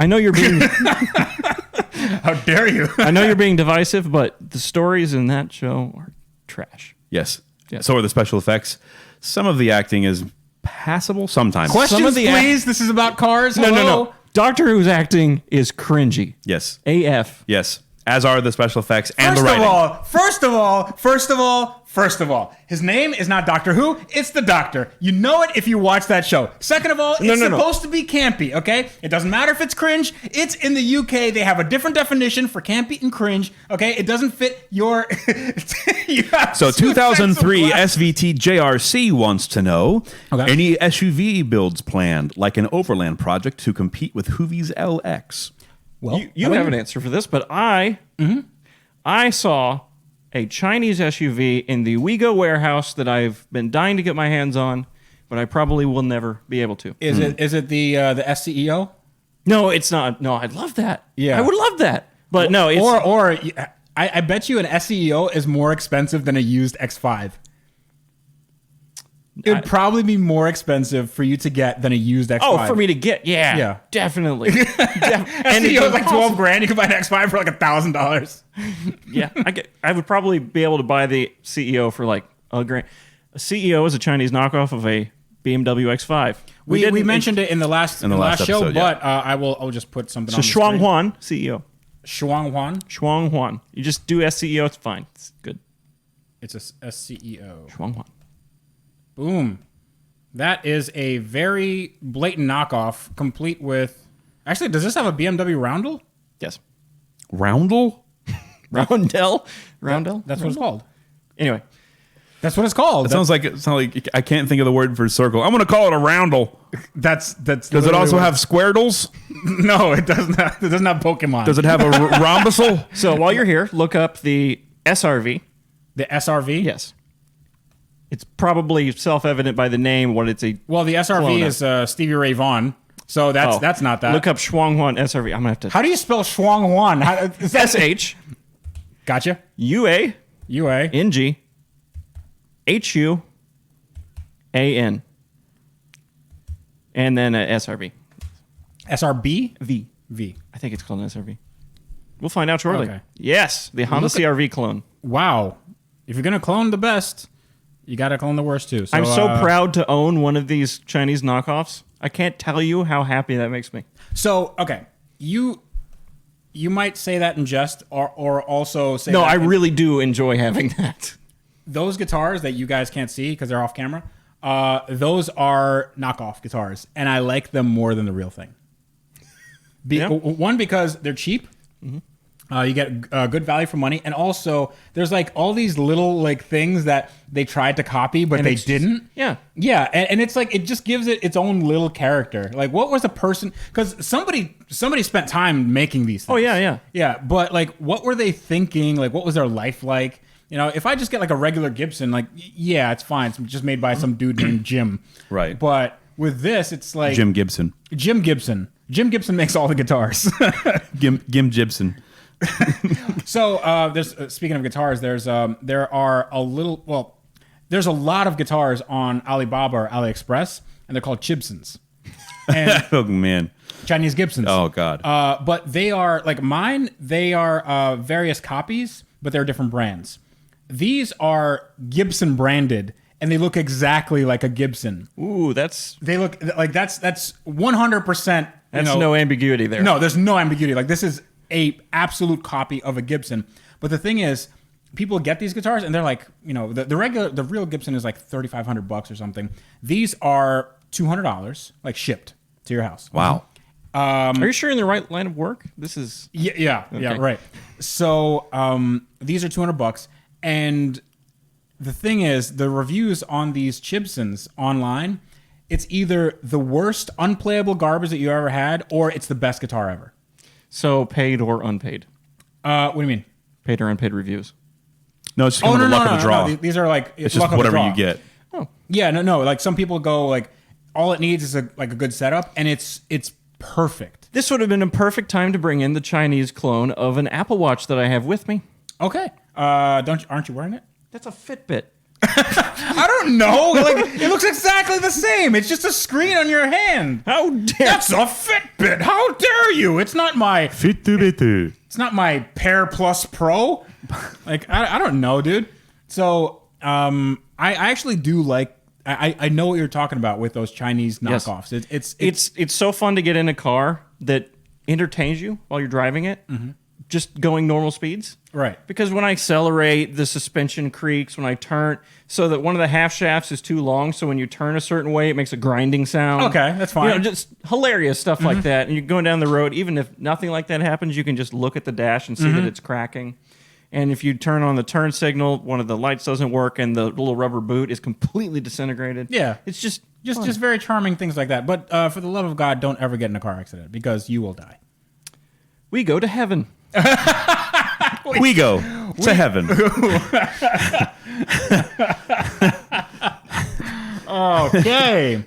[SPEAKER 4] know you're being
[SPEAKER 2] How dare you?
[SPEAKER 4] I know you're being divisive, but the stories in that show are trash.
[SPEAKER 3] Yes.
[SPEAKER 4] Yes.
[SPEAKER 3] So are the special effects. Some of the acting is passable sometimes.
[SPEAKER 2] Questions,
[SPEAKER 4] of the
[SPEAKER 2] please. This is about cars.
[SPEAKER 4] No.
[SPEAKER 2] Hello?
[SPEAKER 4] Doctor Who's acting is cringy.
[SPEAKER 3] Yes.
[SPEAKER 4] AF.
[SPEAKER 3] Yes. As are the special effects and the writing.
[SPEAKER 2] First of all, his name is not Doctor Who. It's the Doctor. You know it if you watch that show. Second of all, it's supposed to be campy, okay? It doesn't matter if it's cringe. It's in the UK. They have a different definition for campy and cringe, okay? It doesn't fit your...
[SPEAKER 3] So 2003 SVT JRC wants to know, any SUV builds planned, like an overland project to compete with Hoovy's LX?
[SPEAKER 2] Well,
[SPEAKER 4] You have an answer for this, but I saw a Chinese SUV in the WeGo warehouse that I've been dying to get my hands on, but I probably will never be able to.
[SPEAKER 2] Is it the SCEO?
[SPEAKER 4] No, it's not. No, I'd love that.
[SPEAKER 2] Yeah.
[SPEAKER 4] I would love that. But no, it's...
[SPEAKER 2] Or I bet you an SCEO is more expensive than a used X5. It would probably be more expensive for you to get than a used X5.
[SPEAKER 4] Oh, for me to get, yeah,
[SPEAKER 2] Yeah.
[SPEAKER 4] definitely.
[SPEAKER 2] And
[SPEAKER 4] SCEO
[SPEAKER 2] is like $12,000. You can buy an X5 for like $1,000.
[SPEAKER 4] Yeah, I would probably be able to buy the CEO for like $1,000. A CEO is a Chinese knockoff of a BMW X5.
[SPEAKER 2] We mentioned it in the last
[SPEAKER 3] last
[SPEAKER 2] show,
[SPEAKER 3] episode, yeah.
[SPEAKER 2] but I'll just put something on
[SPEAKER 4] So
[SPEAKER 2] the
[SPEAKER 4] Shuang
[SPEAKER 2] screen.
[SPEAKER 4] Huan, CEO.
[SPEAKER 2] Shuang Huan.
[SPEAKER 4] Shuang Huan. You just do SCEO, it's fine. It's good.
[SPEAKER 2] It's a SCEO.
[SPEAKER 4] Shuang Huan.
[SPEAKER 2] Boom. That is a very blatant knockoff, complete with. Actually, does this have a BMW roundel?
[SPEAKER 4] Yes.
[SPEAKER 3] Roundel?
[SPEAKER 4] Roundel? Roundel?
[SPEAKER 2] That's what it's called.
[SPEAKER 4] Anyway.
[SPEAKER 2] That's what it's called.
[SPEAKER 3] It sounds like I can't think of the word for circle. I'm going to call it a roundel.
[SPEAKER 2] That's.
[SPEAKER 3] Does it also have squaredles?
[SPEAKER 2] No, it doesn't. It doesn't have Pokemon.
[SPEAKER 3] Does it have a rhombusel?
[SPEAKER 4] So while you're here, look up the SRV.
[SPEAKER 2] The SRV?
[SPEAKER 4] Yes. It's probably self-evident by the name what it's a.
[SPEAKER 2] Well, the SRV
[SPEAKER 4] clone
[SPEAKER 2] is Stevie Ray Vaughan, so that's not that.
[SPEAKER 4] Look up Shuanghuan SRV. I'm gonna have to.
[SPEAKER 2] How do you spell Shuanghuan?
[SPEAKER 4] SH
[SPEAKER 2] Gotcha.
[SPEAKER 4] UA
[SPEAKER 2] UA.
[SPEAKER 4] NG HUAN and then SRV
[SPEAKER 2] SRB?
[SPEAKER 4] V.
[SPEAKER 2] V.
[SPEAKER 4] I think it's called an SRV. We'll find out shortly.
[SPEAKER 2] Okay.
[SPEAKER 4] Yes, the Honda CRV clone.
[SPEAKER 2] Wow. If you're going to clone the best, you got to clone the worst too. So,
[SPEAKER 4] I'm so proud to own one of these Chinese knockoffs. I can't tell you how happy that makes me.
[SPEAKER 2] So, okay. You might say that in jest or also say
[SPEAKER 4] No,
[SPEAKER 2] that
[SPEAKER 4] I really do enjoy having that.
[SPEAKER 2] those guitars that you guys can't see because they're off camera, those are knockoff guitars, and I like them more than the real thing. One, because they're cheap. You get good value for money, and also there's like all these little like things that they tried to copy, but they didn't.
[SPEAKER 4] Yeah.
[SPEAKER 2] And it's like it just gives it its own little character. Like, what was the person? Because somebody spent time making these things.
[SPEAKER 4] Oh yeah.
[SPEAKER 2] Yeah, but like, what were they thinking? Like, what was their life like? You know, if I just get like a regular Gibson, like, yeah, it's fine. It's just made by some dude named Jim.
[SPEAKER 3] Right.
[SPEAKER 2] But with this, it's like
[SPEAKER 3] Jim Gibson.
[SPEAKER 2] Jim Gibson. Jim Gibson makes all the guitars.
[SPEAKER 3] Gim Gibson.
[SPEAKER 2] So there's speaking of guitars, there's a lot of guitars on Alibaba or AliExpress, and they're called Chibsons. And
[SPEAKER 3] Oh, man.
[SPEAKER 2] Chinese Gibsons.
[SPEAKER 3] Oh, God.
[SPEAKER 2] But they are like mine. They are various copies, but they're different brands. These are Gibson branded, and they look exactly like a Gibson.
[SPEAKER 4] Ooh, that's
[SPEAKER 2] They look like that's 100%.
[SPEAKER 4] no ambiguity there.
[SPEAKER 2] No, there's no ambiguity. Like, this is a absolute copy of a Gibson. But the thing is, people get these guitars and they're like, the real Gibson is like $3,500 or something. These are $200, like, shipped to your house.
[SPEAKER 3] Wow.
[SPEAKER 4] Are you sure you're in the right line of work? This is
[SPEAKER 2] Yeah, right. So these are $200, and the thing is, the reviews on these Chibsons online, it's either the worst unplayable garbage that you ever had, or it's the best guitar ever.
[SPEAKER 4] so paid or unpaid.
[SPEAKER 2] What do you mean?
[SPEAKER 4] Paid or unpaid reviews.
[SPEAKER 3] No, it's just kind of the luck of the draw.
[SPEAKER 2] No. These are like
[SPEAKER 3] It's
[SPEAKER 2] luck
[SPEAKER 3] just
[SPEAKER 2] of the
[SPEAKER 3] whatever
[SPEAKER 2] draw.
[SPEAKER 3] you get.
[SPEAKER 2] Yeah, no. Like, some people go like, all it needs is a good setup, and it's perfect.
[SPEAKER 4] This would have been a perfect time to bring in the Chinese clone of an Apple Watch that I have with me.
[SPEAKER 2] Okay. Aren't you wearing it?
[SPEAKER 4] That's a Fitbit.
[SPEAKER 2] I don't know. Like, it looks exactly the same. It's just a screen on your hand.
[SPEAKER 4] How dare
[SPEAKER 2] That's a Fitbit. How dare you? It's not my
[SPEAKER 3] Fitbit.
[SPEAKER 2] It's not my Pair Plus Pro. Like, I don't know, dude. So I actually do like. I know what you're talking about with those Chinese knockoffs.
[SPEAKER 4] Yes. It's so fun to get in a car that entertains you while you're driving it, just going normal speeds.
[SPEAKER 2] Right.
[SPEAKER 4] Because when I accelerate, the suspension creaks. When I turn, so that one of the half shafts is too long, so when you turn a certain way, it makes a grinding sound.
[SPEAKER 2] Okay, that's fine.
[SPEAKER 4] Just hilarious stuff like that. And you're going down the road, even if nothing like that happens, you can just look at the dash and see that it's cracking. And if you turn on the turn signal, one of the lights doesn't work, and the little rubber boot is completely disintegrated.
[SPEAKER 2] Yeah.
[SPEAKER 4] It's just
[SPEAKER 2] very charming things like that. But for the love of God, don't ever get in a car accident, because you will die.
[SPEAKER 4] We go to heaven.
[SPEAKER 3] We go to heaven.
[SPEAKER 2] Okay.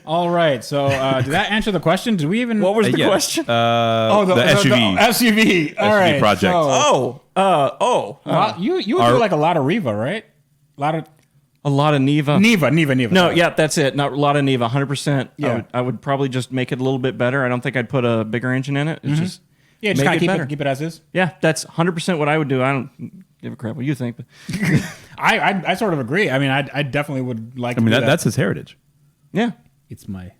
[SPEAKER 2] All right. So did that answer the question? Did we even?
[SPEAKER 4] What was the
[SPEAKER 3] Yeah.
[SPEAKER 4] question?
[SPEAKER 3] The SUV.
[SPEAKER 2] The SUV. All right.
[SPEAKER 3] project.
[SPEAKER 2] So, you do like a lot of Riva, right? A lot of
[SPEAKER 4] Neva.
[SPEAKER 2] Neva.
[SPEAKER 4] No, yeah, that's it. Not a lot of Neva. 100%.
[SPEAKER 2] Yeah.
[SPEAKER 4] I would probably just make it a little bit better. I don't think I'd put a bigger engine in it. It's just
[SPEAKER 2] Yeah, just
[SPEAKER 4] make
[SPEAKER 2] kind
[SPEAKER 4] it
[SPEAKER 2] of
[SPEAKER 4] better.
[SPEAKER 2] keep it as is.
[SPEAKER 4] Yeah, that's 100% what I would do. I don't give a crap what you think. But
[SPEAKER 2] I sort of agree. I mean, I definitely would like.
[SPEAKER 3] I mean,
[SPEAKER 2] to do
[SPEAKER 3] that's his heritage.
[SPEAKER 4] yeah,
[SPEAKER 2] it's my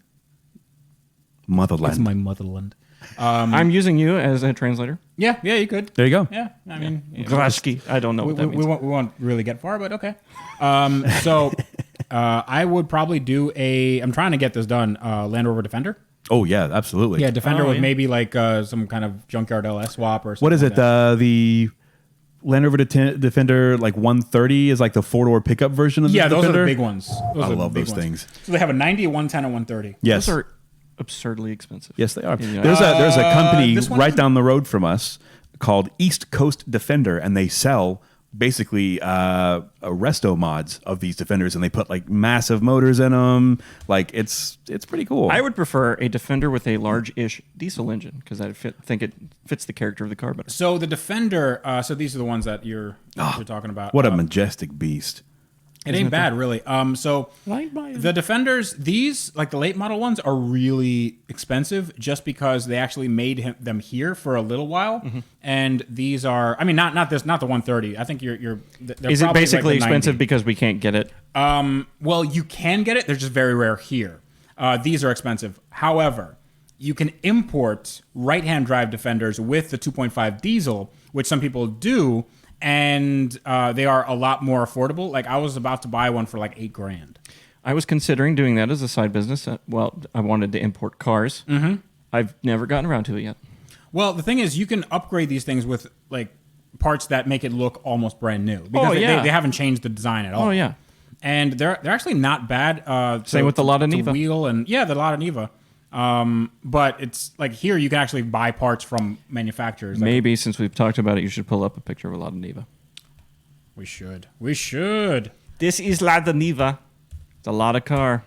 [SPEAKER 3] Motherland.
[SPEAKER 2] motherland.
[SPEAKER 4] I'm using you as a translator.
[SPEAKER 2] Yeah, you could.
[SPEAKER 3] There you go.
[SPEAKER 2] Yeah, I mean,
[SPEAKER 4] Glaski. I don't know what that means.
[SPEAKER 2] we won't really get far, but okay. So I would probably do I'm trying to get this done. Land Rover Defender.
[SPEAKER 3] Oh yeah, absolutely.
[SPEAKER 2] Yeah, Defender
[SPEAKER 4] Oh,
[SPEAKER 2] with
[SPEAKER 4] yeah.
[SPEAKER 2] maybe like some kind of junkyard LS swap or something.
[SPEAKER 3] What is
[SPEAKER 2] like
[SPEAKER 3] it?
[SPEAKER 2] that.
[SPEAKER 3] The Land Rover Defender like 130 is like the 4-door pickup version of the
[SPEAKER 2] Yeah, those
[SPEAKER 3] Defender.
[SPEAKER 2] are the big ones. Those
[SPEAKER 3] I
[SPEAKER 2] are the
[SPEAKER 3] love
[SPEAKER 2] big
[SPEAKER 3] those
[SPEAKER 2] ones.
[SPEAKER 3] things.
[SPEAKER 2] So they have a 90, a 110, a 130.
[SPEAKER 3] Yes.
[SPEAKER 4] Those are absurdly expensive.
[SPEAKER 3] Yes, they are.
[SPEAKER 4] Yeah.
[SPEAKER 3] There's a company
[SPEAKER 2] this one
[SPEAKER 3] right
[SPEAKER 2] isn't.
[SPEAKER 3] down the road from us called East Coast Defender, and they sell basically resto mods of these Defenders, and they put like massive motors in them. Like it's pretty cool.
[SPEAKER 4] I would prefer a Defender with a large-ish diesel engine because I think it fits the character of the car better.
[SPEAKER 2] So the Defender, so these are the ones that you're talking about.
[SPEAKER 3] What a majestic beast.
[SPEAKER 2] It ain't bad, really. So
[SPEAKER 4] Like my-
[SPEAKER 2] the Defenders, these like the late model ones, are really expensive just because they actually made them here for a little while, and these are. I mean, not the 130. I think you're. They're
[SPEAKER 4] Is it
[SPEAKER 2] probably
[SPEAKER 4] basically
[SPEAKER 2] like the 90.
[SPEAKER 4] expensive because we can't get it?
[SPEAKER 2] Well, you can get it. They're just very rare here. These are expensive. However, you can import right-hand drive Defenders with the 2.5 diesel, which some people do. And they are a lot more affordable. Like I was about to buy one for like $8,000.
[SPEAKER 4] I was considering doing that as a side business. Well, I wanted to import cars. Mm-hmm. I've never gotten around to it yet.
[SPEAKER 2] Well, the thing is, you can upgrade these things with like parts that make it look almost brand new because they haven't changed the design at all.
[SPEAKER 4] Oh, yeah.
[SPEAKER 2] And they're actually not bad.
[SPEAKER 4] Same with the Lada
[SPEAKER 2] to
[SPEAKER 4] Niva.
[SPEAKER 2] wheel and the Lada Niva. But it's like here you can actually buy parts from manufacturers. Like,
[SPEAKER 4] Maybe since we've talked about it, you should pull up a picture of a Lada Niva.
[SPEAKER 2] we should.
[SPEAKER 4] This is Lada Niva. It's a lot of car.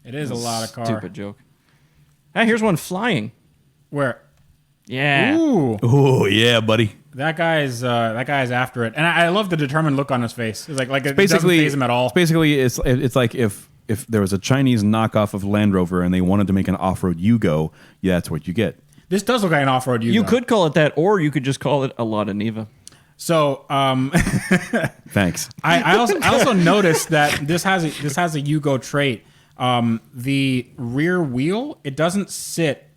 [SPEAKER 2] It is a lot of car.
[SPEAKER 4] Stupid joke. Hey, here's one flying.
[SPEAKER 2] Where?
[SPEAKER 4] Yeah.
[SPEAKER 2] Ooh.
[SPEAKER 3] Oh yeah, buddy.
[SPEAKER 2] That guy's after it, and I love the determined look on his face. It's like it doesn't
[SPEAKER 3] Basically,
[SPEAKER 2] faze him at all.
[SPEAKER 3] it's like if there was a Chinese knockoff of Land Rover and they wanted to make an off-road Yugo, yeah, that's what you get.
[SPEAKER 2] This does look like an off-road Yugo.
[SPEAKER 4] You could call it that, or you could just call it a Lada Niva.
[SPEAKER 2] So,
[SPEAKER 3] Thanks.
[SPEAKER 2] I also noticed that this has a Yugo trait. The rear wheel, it doesn't sit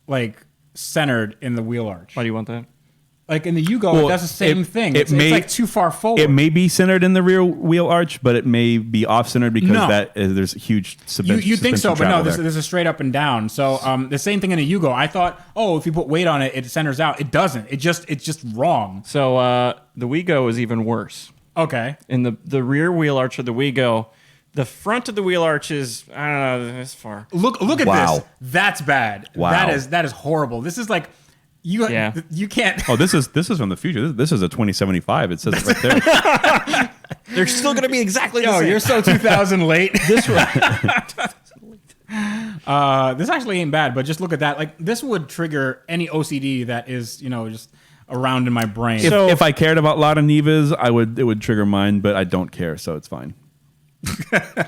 [SPEAKER 2] like centered in the wheel arch.
[SPEAKER 4] Why do you want that?
[SPEAKER 2] Like in the Yugo,
[SPEAKER 3] Well,
[SPEAKER 2] it does the same thing. It's
[SPEAKER 3] may-
[SPEAKER 2] like too far forward.
[SPEAKER 3] It may be centered in the rear wheel arch, but it may be off-centered because
[SPEAKER 2] No.
[SPEAKER 3] there's huge
[SPEAKER 2] you think so, but no,
[SPEAKER 3] this
[SPEAKER 2] this is a straight up and down. So the same thing in a Yugo. I thought, if you put weight on it, it centers out. It doesn't. It's just wrong.
[SPEAKER 4] So the Wigo is even worse.
[SPEAKER 2] Okay.
[SPEAKER 4] In the rear wheel arch of the Wigo, the front of the wheel arch is, I don't know, this far.
[SPEAKER 2] Look at
[SPEAKER 3] Wow.
[SPEAKER 2] this. That's bad.
[SPEAKER 3] Wow.
[SPEAKER 2] That is horrible. This is like you can't.
[SPEAKER 3] Oh, this is from the future. This is a 2075. It says it right there.
[SPEAKER 4] They're still going to be exactly the
[SPEAKER 2] Yo,
[SPEAKER 4] same.
[SPEAKER 2] you're so 2000 late.
[SPEAKER 4] This
[SPEAKER 2] This actually ain't bad, but just look at that. Like this would trigger any OCD that is, just around in my brain.
[SPEAKER 3] If I cared about Lada Nivas, it would trigger mine, but I don't care, so it's fine.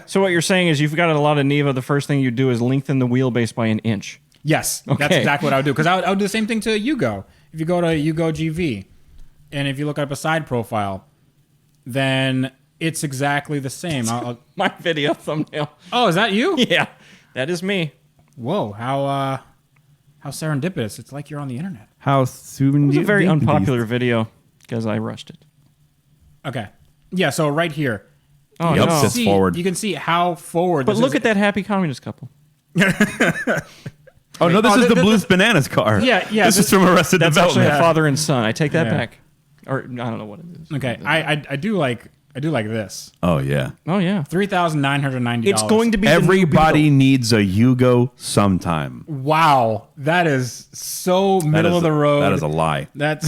[SPEAKER 4] So what you're saying is you've got a Lada Niva, the first thing you do is lengthen the wheelbase by an inch.
[SPEAKER 2] Yes,
[SPEAKER 4] Okay.
[SPEAKER 2] that's exactly what I would do. Because I would do the same thing to a Yugo. If you go to Yugo GV, and if you look up a side profile, then it's exactly the same.
[SPEAKER 4] My video thumbnail.
[SPEAKER 2] Oh, is that you?
[SPEAKER 4] Yeah, that is me.
[SPEAKER 2] Whoa, how serendipitous! It's like you're on the internet.
[SPEAKER 3] How soon?
[SPEAKER 4] It was a very unpopular video because I rushed it.
[SPEAKER 2] Okay, yeah. So right here,
[SPEAKER 4] Oh,
[SPEAKER 3] Yep,
[SPEAKER 4] no.
[SPEAKER 3] sits forward.
[SPEAKER 2] You can see how forward.
[SPEAKER 4] But
[SPEAKER 2] this
[SPEAKER 4] look
[SPEAKER 2] is.
[SPEAKER 4] at that happy communist couple.
[SPEAKER 3] Oh no, this
[SPEAKER 2] Oh,
[SPEAKER 3] is the
[SPEAKER 2] th-
[SPEAKER 3] Blues Bananas car.
[SPEAKER 2] Yeah, yeah,
[SPEAKER 3] This is
[SPEAKER 2] this-
[SPEAKER 3] from Arrested
[SPEAKER 4] That's actually
[SPEAKER 3] Development.
[SPEAKER 4] a father and son. I take that
[SPEAKER 2] Yeah.
[SPEAKER 4] back. Or I don't know what it is.
[SPEAKER 2] Okay, I do like this.
[SPEAKER 3] Oh yeah.
[SPEAKER 4] Oh, yeah.
[SPEAKER 2] $3,990.
[SPEAKER 4] It's going to be
[SPEAKER 3] Everybody needs a Yugo sometime.
[SPEAKER 2] Wow, that is so
[SPEAKER 3] That
[SPEAKER 2] middle
[SPEAKER 3] is-
[SPEAKER 2] of the road.
[SPEAKER 3] That is a lie.
[SPEAKER 2] That's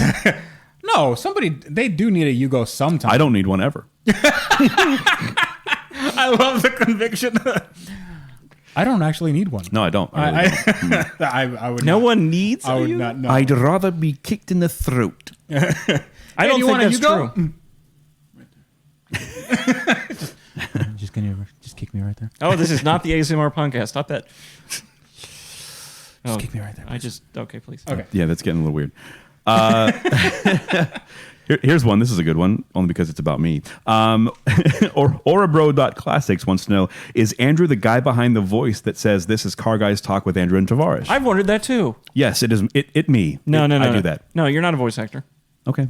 [SPEAKER 2] no. They do need a Yugo sometime.
[SPEAKER 3] I don't need one ever.
[SPEAKER 2] I love the conviction. I don't actually need one.
[SPEAKER 3] No, I don't. I really don't.
[SPEAKER 2] I would.
[SPEAKER 4] No
[SPEAKER 2] not,
[SPEAKER 4] one needs
[SPEAKER 2] I would
[SPEAKER 4] you?
[SPEAKER 2] not know.
[SPEAKER 3] I'd rather be kicked in the throat.
[SPEAKER 4] I
[SPEAKER 2] Hey,
[SPEAKER 4] don't
[SPEAKER 2] do you
[SPEAKER 4] think
[SPEAKER 2] want a
[SPEAKER 4] that's
[SPEAKER 2] Yugo?
[SPEAKER 4] true.
[SPEAKER 2] Just kick me right there.
[SPEAKER 4] Oh, this is not the ASMR podcast. Stop that.
[SPEAKER 2] Just kick me right there.
[SPEAKER 4] Okay, please.
[SPEAKER 2] Okay.
[SPEAKER 3] Yeah, that's getting a little weird. Here's one. This is a good one, only because it's about me. Orabro.classics wants to know, is Andrew the guy behind the voice that says this is Car Guys Talk with Andrew and Tavarish?
[SPEAKER 4] I've wondered that too.
[SPEAKER 3] Yes, it is. It me.
[SPEAKER 4] No.
[SPEAKER 3] I do that.
[SPEAKER 4] No, you're not a voice actor.
[SPEAKER 3] Okay.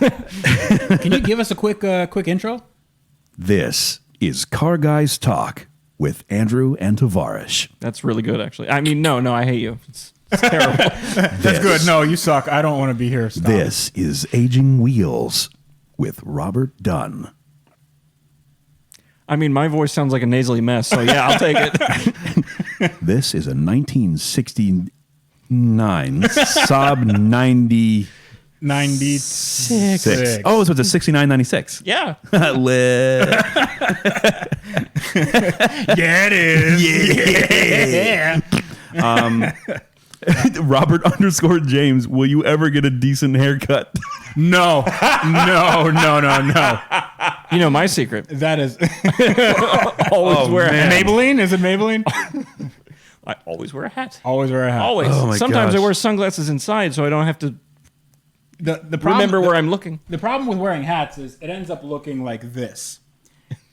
[SPEAKER 2] Can you give us a quick intro?
[SPEAKER 3] This
[SPEAKER 1] is Car Guys Talk with Andrew and Tavarish.
[SPEAKER 4] That's really good, actually. I mean, no, I hate you. It's terrible.
[SPEAKER 2] That's good. No, you suck. I don't want to be here. Stop.
[SPEAKER 1] This is Aging Wheels with Robert Dunn.
[SPEAKER 4] I mean, my voice sounds like a nasally mess, so yeah, I'll take it.
[SPEAKER 1] This is a 1969 Saab 96.
[SPEAKER 2] 96.
[SPEAKER 3] Oh, so it's a 6996.
[SPEAKER 4] Yeah.
[SPEAKER 3] Lit.
[SPEAKER 2] Yeah, it is. Yeah.
[SPEAKER 3] Robert _James, will you ever get a decent haircut?
[SPEAKER 2] No.
[SPEAKER 4] You know my secret.
[SPEAKER 2] That is
[SPEAKER 4] Always wear a hat.
[SPEAKER 2] Maybelline. Is it Maybelline?
[SPEAKER 4] I always wear a hat.
[SPEAKER 2] Always wear a hat.
[SPEAKER 4] Always.
[SPEAKER 3] Oh my
[SPEAKER 4] Sometimes I
[SPEAKER 3] gosh.
[SPEAKER 4] wear sunglasses inside so I don't have to
[SPEAKER 2] The problem,
[SPEAKER 4] remember where I'm looking.
[SPEAKER 2] The problem with wearing hats is it ends up looking like this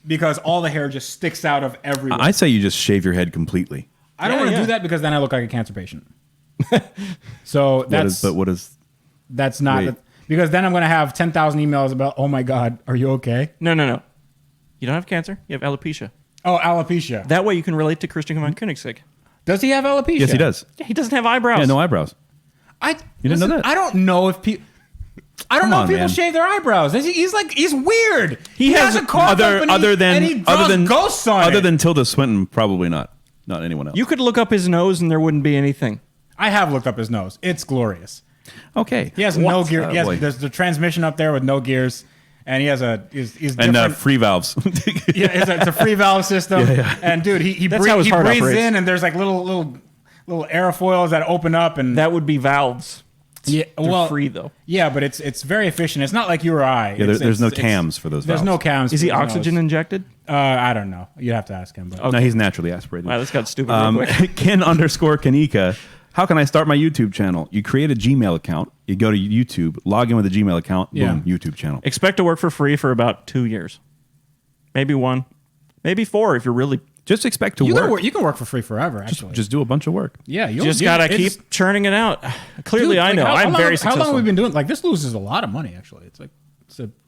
[SPEAKER 2] because all the hair just sticks out of everywhere.
[SPEAKER 3] I say you just shave your head completely.
[SPEAKER 2] I don't
[SPEAKER 4] Yeah,
[SPEAKER 2] want to
[SPEAKER 4] yeah.
[SPEAKER 2] do that because then I look like a cancer patient. So
[SPEAKER 3] What is?
[SPEAKER 2] that's not
[SPEAKER 3] Wait.
[SPEAKER 2] because then I'm going to have 10,000 emails about, oh my God, are you okay?
[SPEAKER 4] No. You don't have cancer. You have alopecia.
[SPEAKER 2] Oh, alopecia.
[SPEAKER 4] That way you can relate to Christian von Koenigsegg.
[SPEAKER 2] Does he have alopecia?
[SPEAKER 3] Yes, he does.
[SPEAKER 4] Yeah, he doesn't have eyebrows.
[SPEAKER 3] Yeah, no eyebrows.
[SPEAKER 2] You
[SPEAKER 3] didn't know that?
[SPEAKER 2] I don't know if people. I don't
[SPEAKER 3] Come
[SPEAKER 2] know
[SPEAKER 3] on,
[SPEAKER 2] if people
[SPEAKER 3] man.
[SPEAKER 2] shave their eyebrows. He's weird. He has a car company
[SPEAKER 3] other than
[SPEAKER 2] and he draws ghosts on
[SPEAKER 3] other
[SPEAKER 2] it.
[SPEAKER 3] than Tilda Swinton, probably not anyone else.
[SPEAKER 4] You could look up his nose and there wouldn't be anything.
[SPEAKER 2] I have looked up his nose. It's glorious.
[SPEAKER 3] Okay?
[SPEAKER 2] He has no gear.
[SPEAKER 3] Oh, boy.
[SPEAKER 2] There's the transmission up there with no gears, and he has he's
[SPEAKER 3] And
[SPEAKER 2] different.
[SPEAKER 3] free valves.
[SPEAKER 2] Yeah, it's a free valve system.
[SPEAKER 3] Yeah.
[SPEAKER 2] And dude, he
[SPEAKER 4] That's how his heart
[SPEAKER 2] breathes
[SPEAKER 4] operates.
[SPEAKER 2] in, and there's like little aerofoils that open up, and
[SPEAKER 4] That would be valves.
[SPEAKER 2] yeah,
[SPEAKER 4] They're free though.
[SPEAKER 2] Yeah, but it's very efficient. It's not like you or I.
[SPEAKER 3] Yeah, there's no cams for those
[SPEAKER 2] There's
[SPEAKER 3] valves.
[SPEAKER 2] no cams.
[SPEAKER 4] Is he
[SPEAKER 2] for his
[SPEAKER 4] oxygen
[SPEAKER 2] nose.
[SPEAKER 4] injected?
[SPEAKER 2] I don't know. You'd have to ask him. But
[SPEAKER 3] No, he's naturally aspirated.
[SPEAKER 4] Wow, this got stupid real quick.
[SPEAKER 3] Ken _Kanika. How can I start my YouTube channel? You create a Gmail account. You go to YouTube, log in with a Gmail account.
[SPEAKER 2] Yeah.
[SPEAKER 3] Boom, YouTube channel.
[SPEAKER 4] Expect to work for free for about 2 years. Maybe 1. Maybe 4 if you're really...
[SPEAKER 3] Just expect to
[SPEAKER 2] you
[SPEAKER 3] work.
[SPEAKER 2] can work for free forever. Actually,
[SPEAKER 3] Just do a bunch of work.
[SPEAKER 2] yeah, you
[SPEAKER 4] Just got to keep churning it out. Clearly, I know. I'm very successful.
[SPEAKER 2] How long have we been doing? Like this loses a lot of money. Actually, it's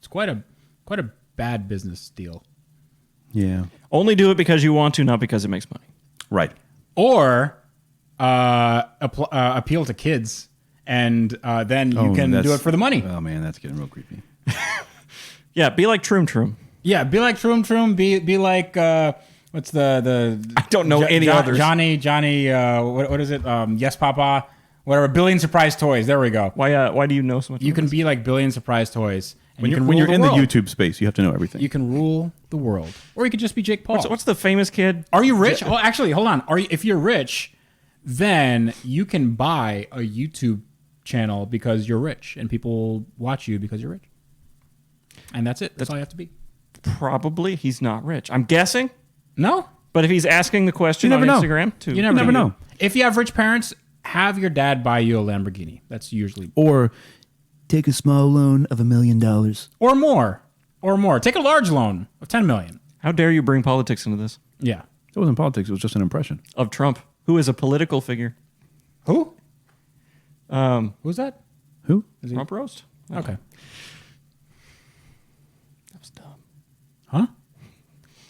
[SPEAKER 2] quite a bad business deal.
[SPEAKER 3] Yeah.
[SPEAKER 4] Only do it because you want to, not because it makes money.
[SPEAKER 3] Right.
[SPEAKER 2] Or appeal to kids, and then you can do it for the money.
[SPEAKER 3] Oh man, that's getting real creepy.
[SPEAKER 4] Yeah, be like Troom.
[SPEAKER 2] Yeah, be like Troom. Be like what's the
[SPEAKER 4] I don't know any others.
[SPEAKER 2] Johnny. What is it? Yes, Papa. Whatever. Billion Surprise Toys. There we go.
[SPEAKER 4] Why do you know so much?
[SPEAKER 2] You
[SPEAKER 4] about
[SPEAKER 2] can
[SPEAKER 4] this?
[SPEAKER 2] be like Billion Surprise Toys. And
[SPEAKER 3] When
[SPEAKER 2] you
[SPEAKER 3] you're,
[SPEAKER 2] can
[SPEAKER 3] when
[SPEAKER 2] rule
[SPEAKER 3] you're in
[SPEAKER 2] world.
[SPEAKER 3] the YouTube space, you have to know everything.
[SPEAKER 2] You can rule the world, or you could just be Jake Paul.
[SPEAKER 4] What's the famous kid?
[SPEAKER 2] Are you rich? Oh, actually, hold on. If you're rich, then you can buy a YouTube channel because you're rich, and people watch you because you're rich. And that's it. That's all you have to be.
[SPEAKER 4] Probably he's not rich. I'm guessing.
[SPEAKER 2] No,
[SPEAKER 4] But if he's asking the question
[SPEAKER 3] You never
[SPEAKER 4] on
[SPEAKER 3] know.
[SPEAKER 4] Instagram, too.
[SPEAKER 2] you never
[SPEAKER 3] know.
[SPEAKER 2] If you have rich parents, have your dad buy you a Lamborghini. That's usually
[SPEAKER 3] Or take a small loan of $1 million.
[SPEAKER 2] or more. Take a large loan of $10 million.
[SPEAKER 4] How dare you bring politics into this?
[SPEAKER 2] Yeah.
[SPEAKER 3] It wasn't politics. It was just an impression.
[SPEAKER 4] Of Trump, who is a political figure.
[SPEAKER 2] Who? Who's that?
[SPEAKER 3] Who?
[SPEAKER 4] Trump roast?
[SPEAKER 2] Okay.
[SPEAKER 4] That was dumb.
[SPEAKER 2] Huh?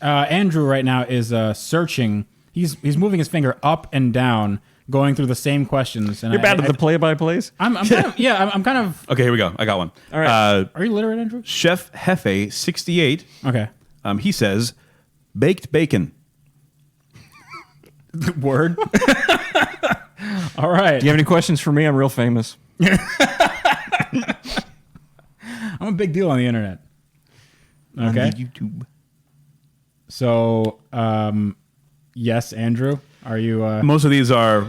[SPEAKER 2] Andrew right now is searching. He's moving his finger up and down, going through the same questions. And
[SPEAKER 4] You're bad at the play-by-plays?
[SPEAKER 2] I'm kind of.
[SPEAKER 3] Okay, here we go. I got one.
[SPEAKER 4] All right.
[SPEAKER 2] Are you literate, Andrew?
[SPEAKER 3] Chef Hefe 68.
[SPEAKER 2] Okay.
[SPEAKER 3] He says, baked bacon.
[SPEAKER 2] Word. All right.
[SPEAKER 4] Do you have any questions for me? I'm real famous.
[SPEAKER 2] I'm a big deal on the internet. Okay.
[SPEAKER 3] On YouTube.
[SPEAKER 2] So, yes, Andrew, are you?
[SPEAKER 3] Most of these are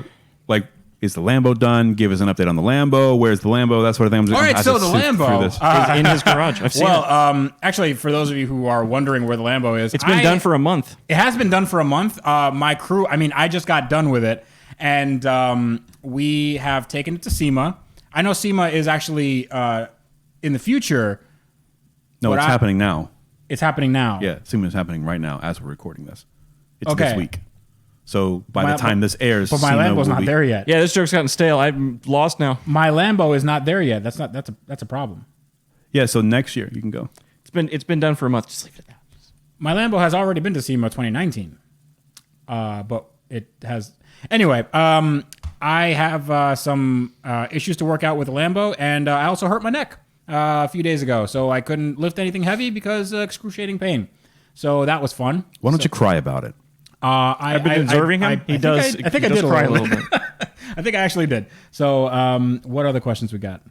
[SPEAKER 3] like, is the Lambo done? Give us an update on the Lambo. Where's the Lambo? That sort of thing.
[SPEAKER 2] All right, so the Lambo.
[SPEAKER 4] He's in his garage. I've seen it.
[SPEAKER 2] Well, actually, for those of you who are wondering where the Lambo is,
[SPEAKER 4] It's been done for a month.
[SPEAKER 2] It has been done for a month. My crew, I just got done with it, and we have taken it to SEMA. I know SEMA is actually in the future.
[SPEAKER 3] No,
[SPEAKER 2] But
[SPEAKER 3] it's happening now.
[SPEAKER 2] It's happening now.
[SPEAKER 3] Yeah, Simon's happening right now as we're recording this. It's
[SPEAKER 2] Okay.
[SPEAKER 3] this week. So by the time this airs,
[SPEAKER 2] But my
[SPEAKER 3] SEMA
[SPEAKER 2] Lambo's
[SPEAKER 3] will
[SPEAKER 2] not
[SPEAKER 3] be-
[SPEAKER 2] there yet.
[SPEAKER 4] Yeah, this joke's gotten stale. I'm lost now.
[SPEAKER 2] My Lambo is not there yet. That's a problem.
[SPEAKER 3] Yeah, so next year you can go.
[SPEAKER 4] It's been done for a month. Just leave it at that.
[SPEAKER 2] My Lambo has already been to SEMA 2019, but it has. Anyway, I have some issues to work out with the Lambo, and I also hurt my neck a few days ago, so I couldn't lift anything heavy because excruciating pain. So that was fun.
[SPEAKER 3] Why don't you cry about it?
[SPEAKER 4] I've been observing him.
[SPEAKER 2] I think I did
[SPEAKER 4] cry a little bit.
[SPEAKER 2] I think I actually did. So what other questions we got?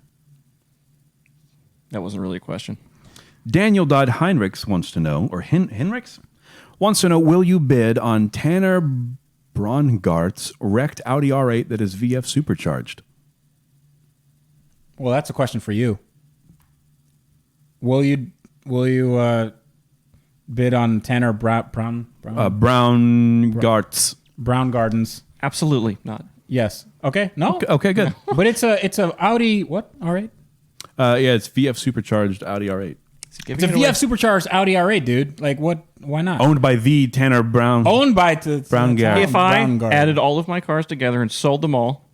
[SPEAKER 4] That wasn't really a question.
[SPEAKER 3] Daniel Dodd Heinrichs wants to know, or Hinrichs wants to know, will you bid on Tanner Braungart's wrecked Audi R8 that is VF supercharged?
[SPEAKER 2] Well, that's a question for you. Will you bid on Tanner
[SPEAKER 3] Braungart's?
[SPEAKER 2] Brown Gardens?
[SPEAKER 4] Absolutely not.
[SPEAKER 2] Yes. Okay. No.
[SPEAKER 3] Okay, good.
[SPEAKER 2] But it's a Audi what R8?
[SPEAKER 3] Yeah, it's VF supercharged Audi R8.
[SPEAKER 2] It's a VF supercharged Audi R8, dude. Like what? Why not?
[SPEAKER 3] Owned by the Tanner Brown.
[SPEAKER 2] Owned by
[SPEAKER 3] Brown Garden.
[SPEAKER 4] If I
[SPEAKER 2] Brown Garden.
[SPEAKER 4] added all of my cars together and sold them all,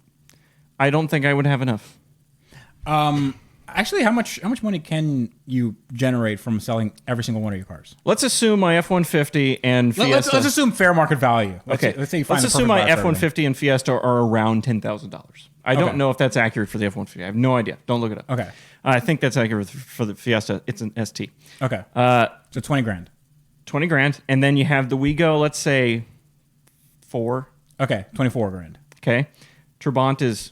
[SPEAKER 4] I don't think I would have enough.
[SPEAKER 2] Actually, how much money can you generate from selling every single one of your cars?
[SPEAKER 4] Let's assume my F-150 and Fiesta.
[SPEAKER 2] Let's assume fair market value.
[SPEAKER 4] Let's say you find
[SPEAKER 2] the
[SPEAKER 4] assume
[SPEAKER 2] perfect
[SPEAKER 4] my
[SPEAKER 2] buyer for everything.
[SPEAKER 4] F-150 and Fiesta are around $10,000. I don't know if that's accurate for the F-150. I have no idea. Don't look it up.
[SPEAKER 2] Okay.
[SPEAKER 4] I think that's accurate for the Fiesta. It's an ST.
[SPEAKER 2] Okay. So 20 grand.
[SPEAKER 4] 20 grand. And then you have the WeGo, let's say 4.
[SPEAKER 2] Okay. 24 grand.
[SPEAKER 4] Okay. Trabant is,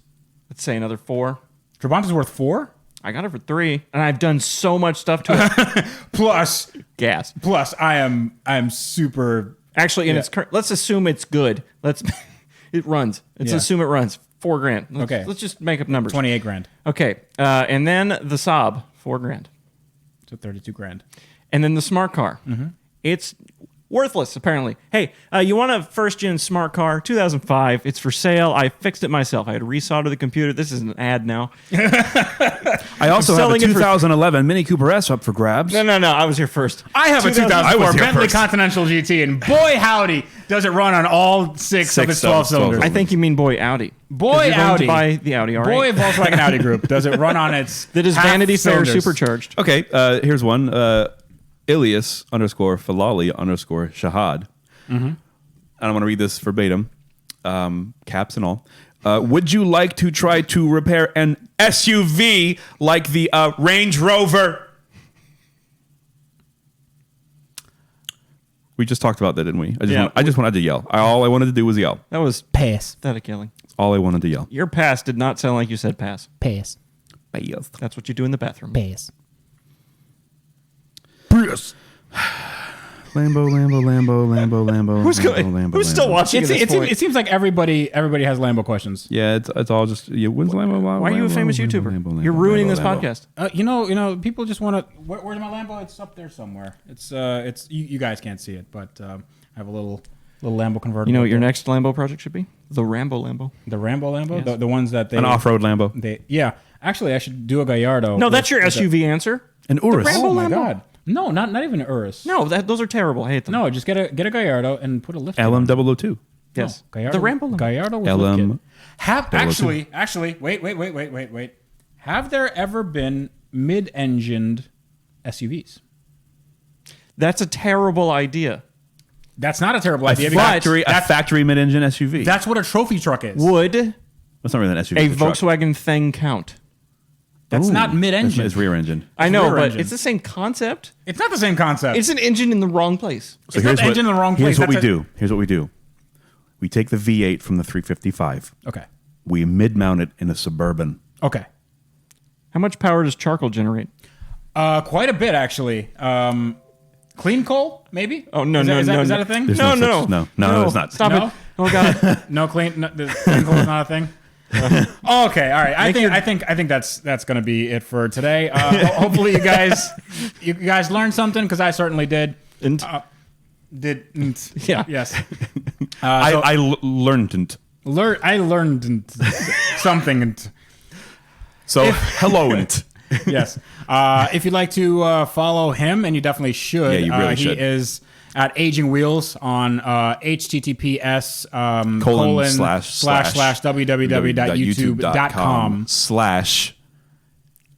[SPEAKER 4] let's say, another 4.
[SPEAKER 2] Trabant is worth 4?
[SPEAKER 4] I got it for 3. And I've done so much stuff to it.
[SPEAKER 2] Plus,
[SPEAKER 4] Gas.
[SPEAKER 2] I am super.
[SPEAKER 4] Actually, in its current, let's assume it's good. It runs. Let's
[SPEAKER 2] Yeah.
[SPEAKER 4] assume it runs. 4 grand.
[SPEAKER 2] Okay.
[SPEAKER 4] Let's just make up numbers.
[SPEAKER 2] 28 grand.
[SPEAKER 4] Okay. And then the Saab, 4 grand.
[SPEAKER 2] So 32 grand.
[SPEAKER 4] And then the smart car. Mm-hmm. It's worthless, apparently. Hey, you want a first-gen smart car? 2005. It's for sale. I fixed it myself. I had to resolder the computer. This is an ad now.
[SPEAKER 3] I also have a
[SPEAKER 4] selling it for-
[SPEAKER 3] 2011 Mini Cooper S up for grabs.
[SPEAKER 4] No. I was here first.
[SPEAKER 2] I have a
[SPEAKER 3] 2000 I
[SPEAKER 2] 2004
[SPEAKER 3] was here
[SPEAKER 2] Bentley
[SPEAKER 3] first.
[SPEAKER 2] Continental GT, and boy howdy, does it run on all six of its 12 cylinders.
[SPEAKER 4] I think you mean boy Audi. 'Cause
[SPEAKER 2] Boy
[SPEAKER 4] you're going
[SPEAKER 2] Audi.
[SPEAKER 4] to buy the Audi R8.
[SPEAKER 2] Boy Volkswagen Audi Group, does it run on its
[SPEAKER 4] that is
[SPEAKER 2] half
[SPEAKER 4] Vanity Fair
[SPEAKER 2] cylinders.
[SPEAKER 4] supercharged.
[SPEAKER 3] Okay, here's one. Ilias _Falali _Shahad. And I'm going to read this verbatim, caps and all. Would you like to try to repair an SUV like the Range Rover? We just talked about that, didn't we? I just wanted to yell. All I wanted to do was yell.
[SPEAKER 4] That was
[SPEAKER 2] Pass.
[SPEAKER 4] pathetic yelling.
[SPEAKER 3] All I wanted to yell.
[SPEAKER 4] Your pass did not sound like you said pass.
[SPEAKER 2] Pass.
[SPEAKER 4] That's what you do in the bathroom.
[SPEAKER 2] Pass.
[SPEAKER 3] Lambo.
[SPEAKER 4] Who's still watching at this point?
[SPEAKER 2] It seems like everybody has Lambo questions.
[SPEAKER 3] Yeah, it's all just. Yeah, when's Lambo?
[SPEAKER 4] Why are you a famous YouTuber? You're ruining this podcast.
[SPEAKER 2] You know, people just want to. Where's my Lambo? It's up there somewhere. It's you guys can't see it, but I have a little Lambo convertible.
[SPEAKER 4] You know what your next Lambo project should be? The Rambo Lambo.
[SPEAKER 2] The Rambo Lambo,
[SPEAKER 4] Yes.
[SPEAKER 2] the ones that they
[SPEAKER 3] An off-road Lambo.
[SPEAKER 2] Yeah, actually, I should do a Gallardo.
[SPEAKER 4] No, that's your SUV answer.
[SPEAKER 3] An Urus.
[SPEAKER 4] Rambo
[SPEAKER 2] Oh my
[SPEAKER 4] Lambo?
[SPEAKER 2] god, no, not even an Urus.
[SPEAKER 4] No, those are terrible. I hate them.
[SPEAKER 2] No, just get a Gallardo and put a lift.
[SPEAKER 3] LM002.
[SPEAKER 4] Yes.
[SPEAKER 2] No, Gallardo,
[SPEAKER 4] The Rambo Lambo.
[SPEAKER 2] Gallardo with
[SPEAKER 3] LM
[SPEAKER 2] lift kit. Actually, wait. Have there ever been mid-engined SUVs?
[SPEAKER 4] That's a terrible idea.
[SPEAKER 2] That's not a terrible
[SPEAKER 3] A
[SPEAKER 2] idea. because
[SPEAKER 3] factory mid-engine SUV.
[SPEAKER 2] That's what a trophy truck is.
[SPEAKER 4] Would
[SPEAKER 3] That's not really an SUV.
[SPEAKER 4] a
[SPEAKER 3] it's truck.
[SPEAKER 4] Volkswagen thing count?
[SPEAKER 2] That's
[SPEAKER 3] Ooh,
[SPEAKER 2] not mid-engine.
[SPEAKER 3] It's rear engine.
[SPEAKER 4] I know,
[SPEAKER 2] rear
[SPEAKER 4] but
[SPEAKER 2] engine.
[SPEAKER 4] it's the same concept.
[SPEAKER 2] It's not the same concept.
[SPEAKER 4] It's an engine in the wrong place.
[SPEAKER 3] So
[SPEAKER 2] It's not the engine in the wrong place.
[SPEAKER 3] Here's what we
[SPEAKER 2] That's
[SPEAKER 3] do. Here's what we do. We take the V8 from the 355.
[SPEAKER 2] okay.
[SPEAKER 3] We mid-mount it in a Suburban.
[SPEAKER 2] Okay.
[SPEAKER 4] How much power does charcoal generate?
[SPEAKER 2] Quite a bit actually. Clean coal, maybe?
[SPEAKER 4] Oh, no,
[SPEAKER 2] Is
[SPEAKER 4] no,
[SPEAKER 2] that-
[SPEAKER 4] no,
[SPEAKER 2] is that
[SPEAKER 4] no.
[SPEAKER 2] a thing?
[SPEAKER 3] There's
[SPEAKER 4] No,
[SPEAKER 3] no
[SPEAKER 4] no.
[SPEAKER 3] such- no, it's not.
[SPEAKER 4] Stop
[SPEAKER 2] No?
[SPEAKER 4] it. Oh god.
[SPEAKER 2] No clean. No, the clean coal is not a thing. Okay, all right. I think that's gonna be it for today. Hopefully, you guys learned something because I certainly did.
[SPEAKER 4] And
[SPEAKER 2] Didn't.
[SPEAKER 4] Yeah.
[SPEAKER 2] Yes.
[SPEAKER 3] I learned.
[SPEAKER 2] I learned something.
[SPEAKER 3] So hello.
[SPEAKER 2] Yes. If you'd like to follow him, and you definitely should.
[SPEAKER 3] Yeah, you really
[SPEAKER 2] he
[SPEAKER 3] should.
[SPEAKER 2] is at Aging Wheels on https
[SPEAKER 3] Colon
[SPEAKER 2] / www.youtube.com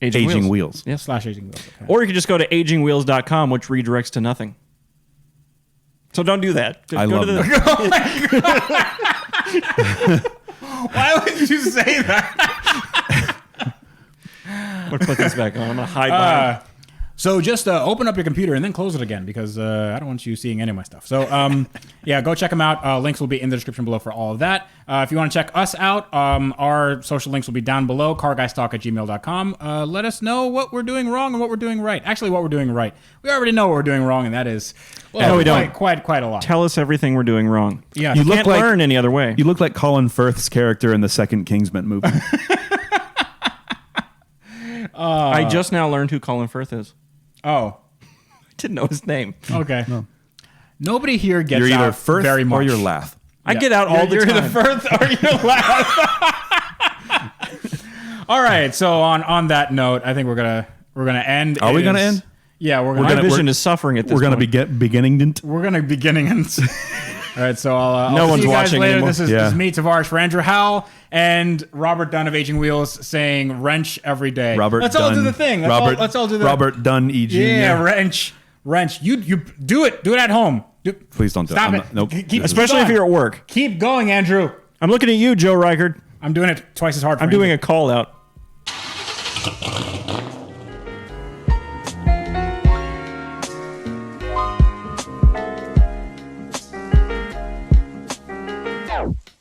[SPEAKER 3] /Aging Wheels.
[SPEAKER 4] Yes.
[SPEAKER 2] / Aging Wheels. Okay.
[SPEAKER 4] Or you could just go to agingwheels.com, which redirects to nothing. So don't do that.
[SPEAKER 3] I love that.
[SPEAKER 2] Why would you say that?
[SPEAKER 4] I'm going to put this back on. I'm going to hide behind.
[SPEAKER 2] So just open up your computer and then close it again because I don't want you seeing any of my stuff. So yeah, go check them out. Links will be in the description below for all of that. If you want to check us out, our social links will be down below, carguystalk@gmail.com. Let us know what we're doing wrong and what we're doing right. Actually, what we're doing right. We already know what we're doing wrong, and that is
[SPEAKER 4] No, we don't.
[SPEAKER 2] quite a lot.
[SPEAKER 4] Tell us everything we're doing wrong.
[SPEAKER 2] Yeah.
[SPEAKER 4] You
[SPEAKER 3] look
[SPEAKER 4] can't
[SPEAKER 3] like-
[SPEAKER 4] learn any other way.
[SPEAKER 3] You look like Colin Firth's character in the second Kingsman movie.
[SPEAKER 4] I just now learned who Colin Firth is.
[SPEAKER 2] Oh,
[SPEAKER 4] I didn't know his name.
[SPEAKER 2] okay. Nobody here gets
[SPEAKER 3] You're either
[SPEAKER 2] out
[SPEAKER 3] Firth
[SPEAKER 2] very much.
[SPEAKER 3] or you're Lath.
[SPEAKER 4] I get out all the
[SPEAKER 2] You're
[SPEAKER 4] time.
[SPEAKER 2] the first or you're last. All right. So on that note, I think we're gonna end.
[SPEAKER 3] Are we gonna end?
[SPEAKER 2] Yeah, we're
[SPEAKER 4] My
[SPEAKER 2] gonna.
[SPEAKER 4] vision is suffering at this
[SPEAKER 3] We're going to
[SPEAKER 4] point.
[SPEAKER 3] be beginning.
[SPEAKER 2] We're gonna be beginning. All right. So I'll
[SPEAKER 4] No
[SPEAKER 2] see
[SPEAKER 4] one's
[SPEAKER 2] you guys
[SPEAKER 4] watching
[SPEAKER 2] later.
[SPEAKER 4] anymore.
[SPEAKER 2] This is me, Tavarish, for Andrew Howell, and Robert Dunn of Aging Wheels saying wrench every day. Let's all do the thing. Let's all do the
[SPEAKER 3] Robert Dunn, E. Jr.
[SPEAKER 2] Yeah, wrench. You do it. Do it at home.
[SPEAKER 3] Please don't do it.
[SPEAKER 2] Stop
[SPEAKER 3] I'm
[SPEAKER 2] it.
[SPEAKER 3] not- nope.
[SPEAKER 2] Keep
[SPEAKER 4] Especially if
[SPEAKER 2] going.
[SPEAKER 4] you're at work.
[SPEAKER 2] Keep going, Andrew.
[SPEAKER 4] I'm looking at you, Joe Reichard.
[SPEAKER 2] I'm doing it twice as hard. For
[SPEAKER 4] I'm doing a call out.
[SPEAKER 2] a.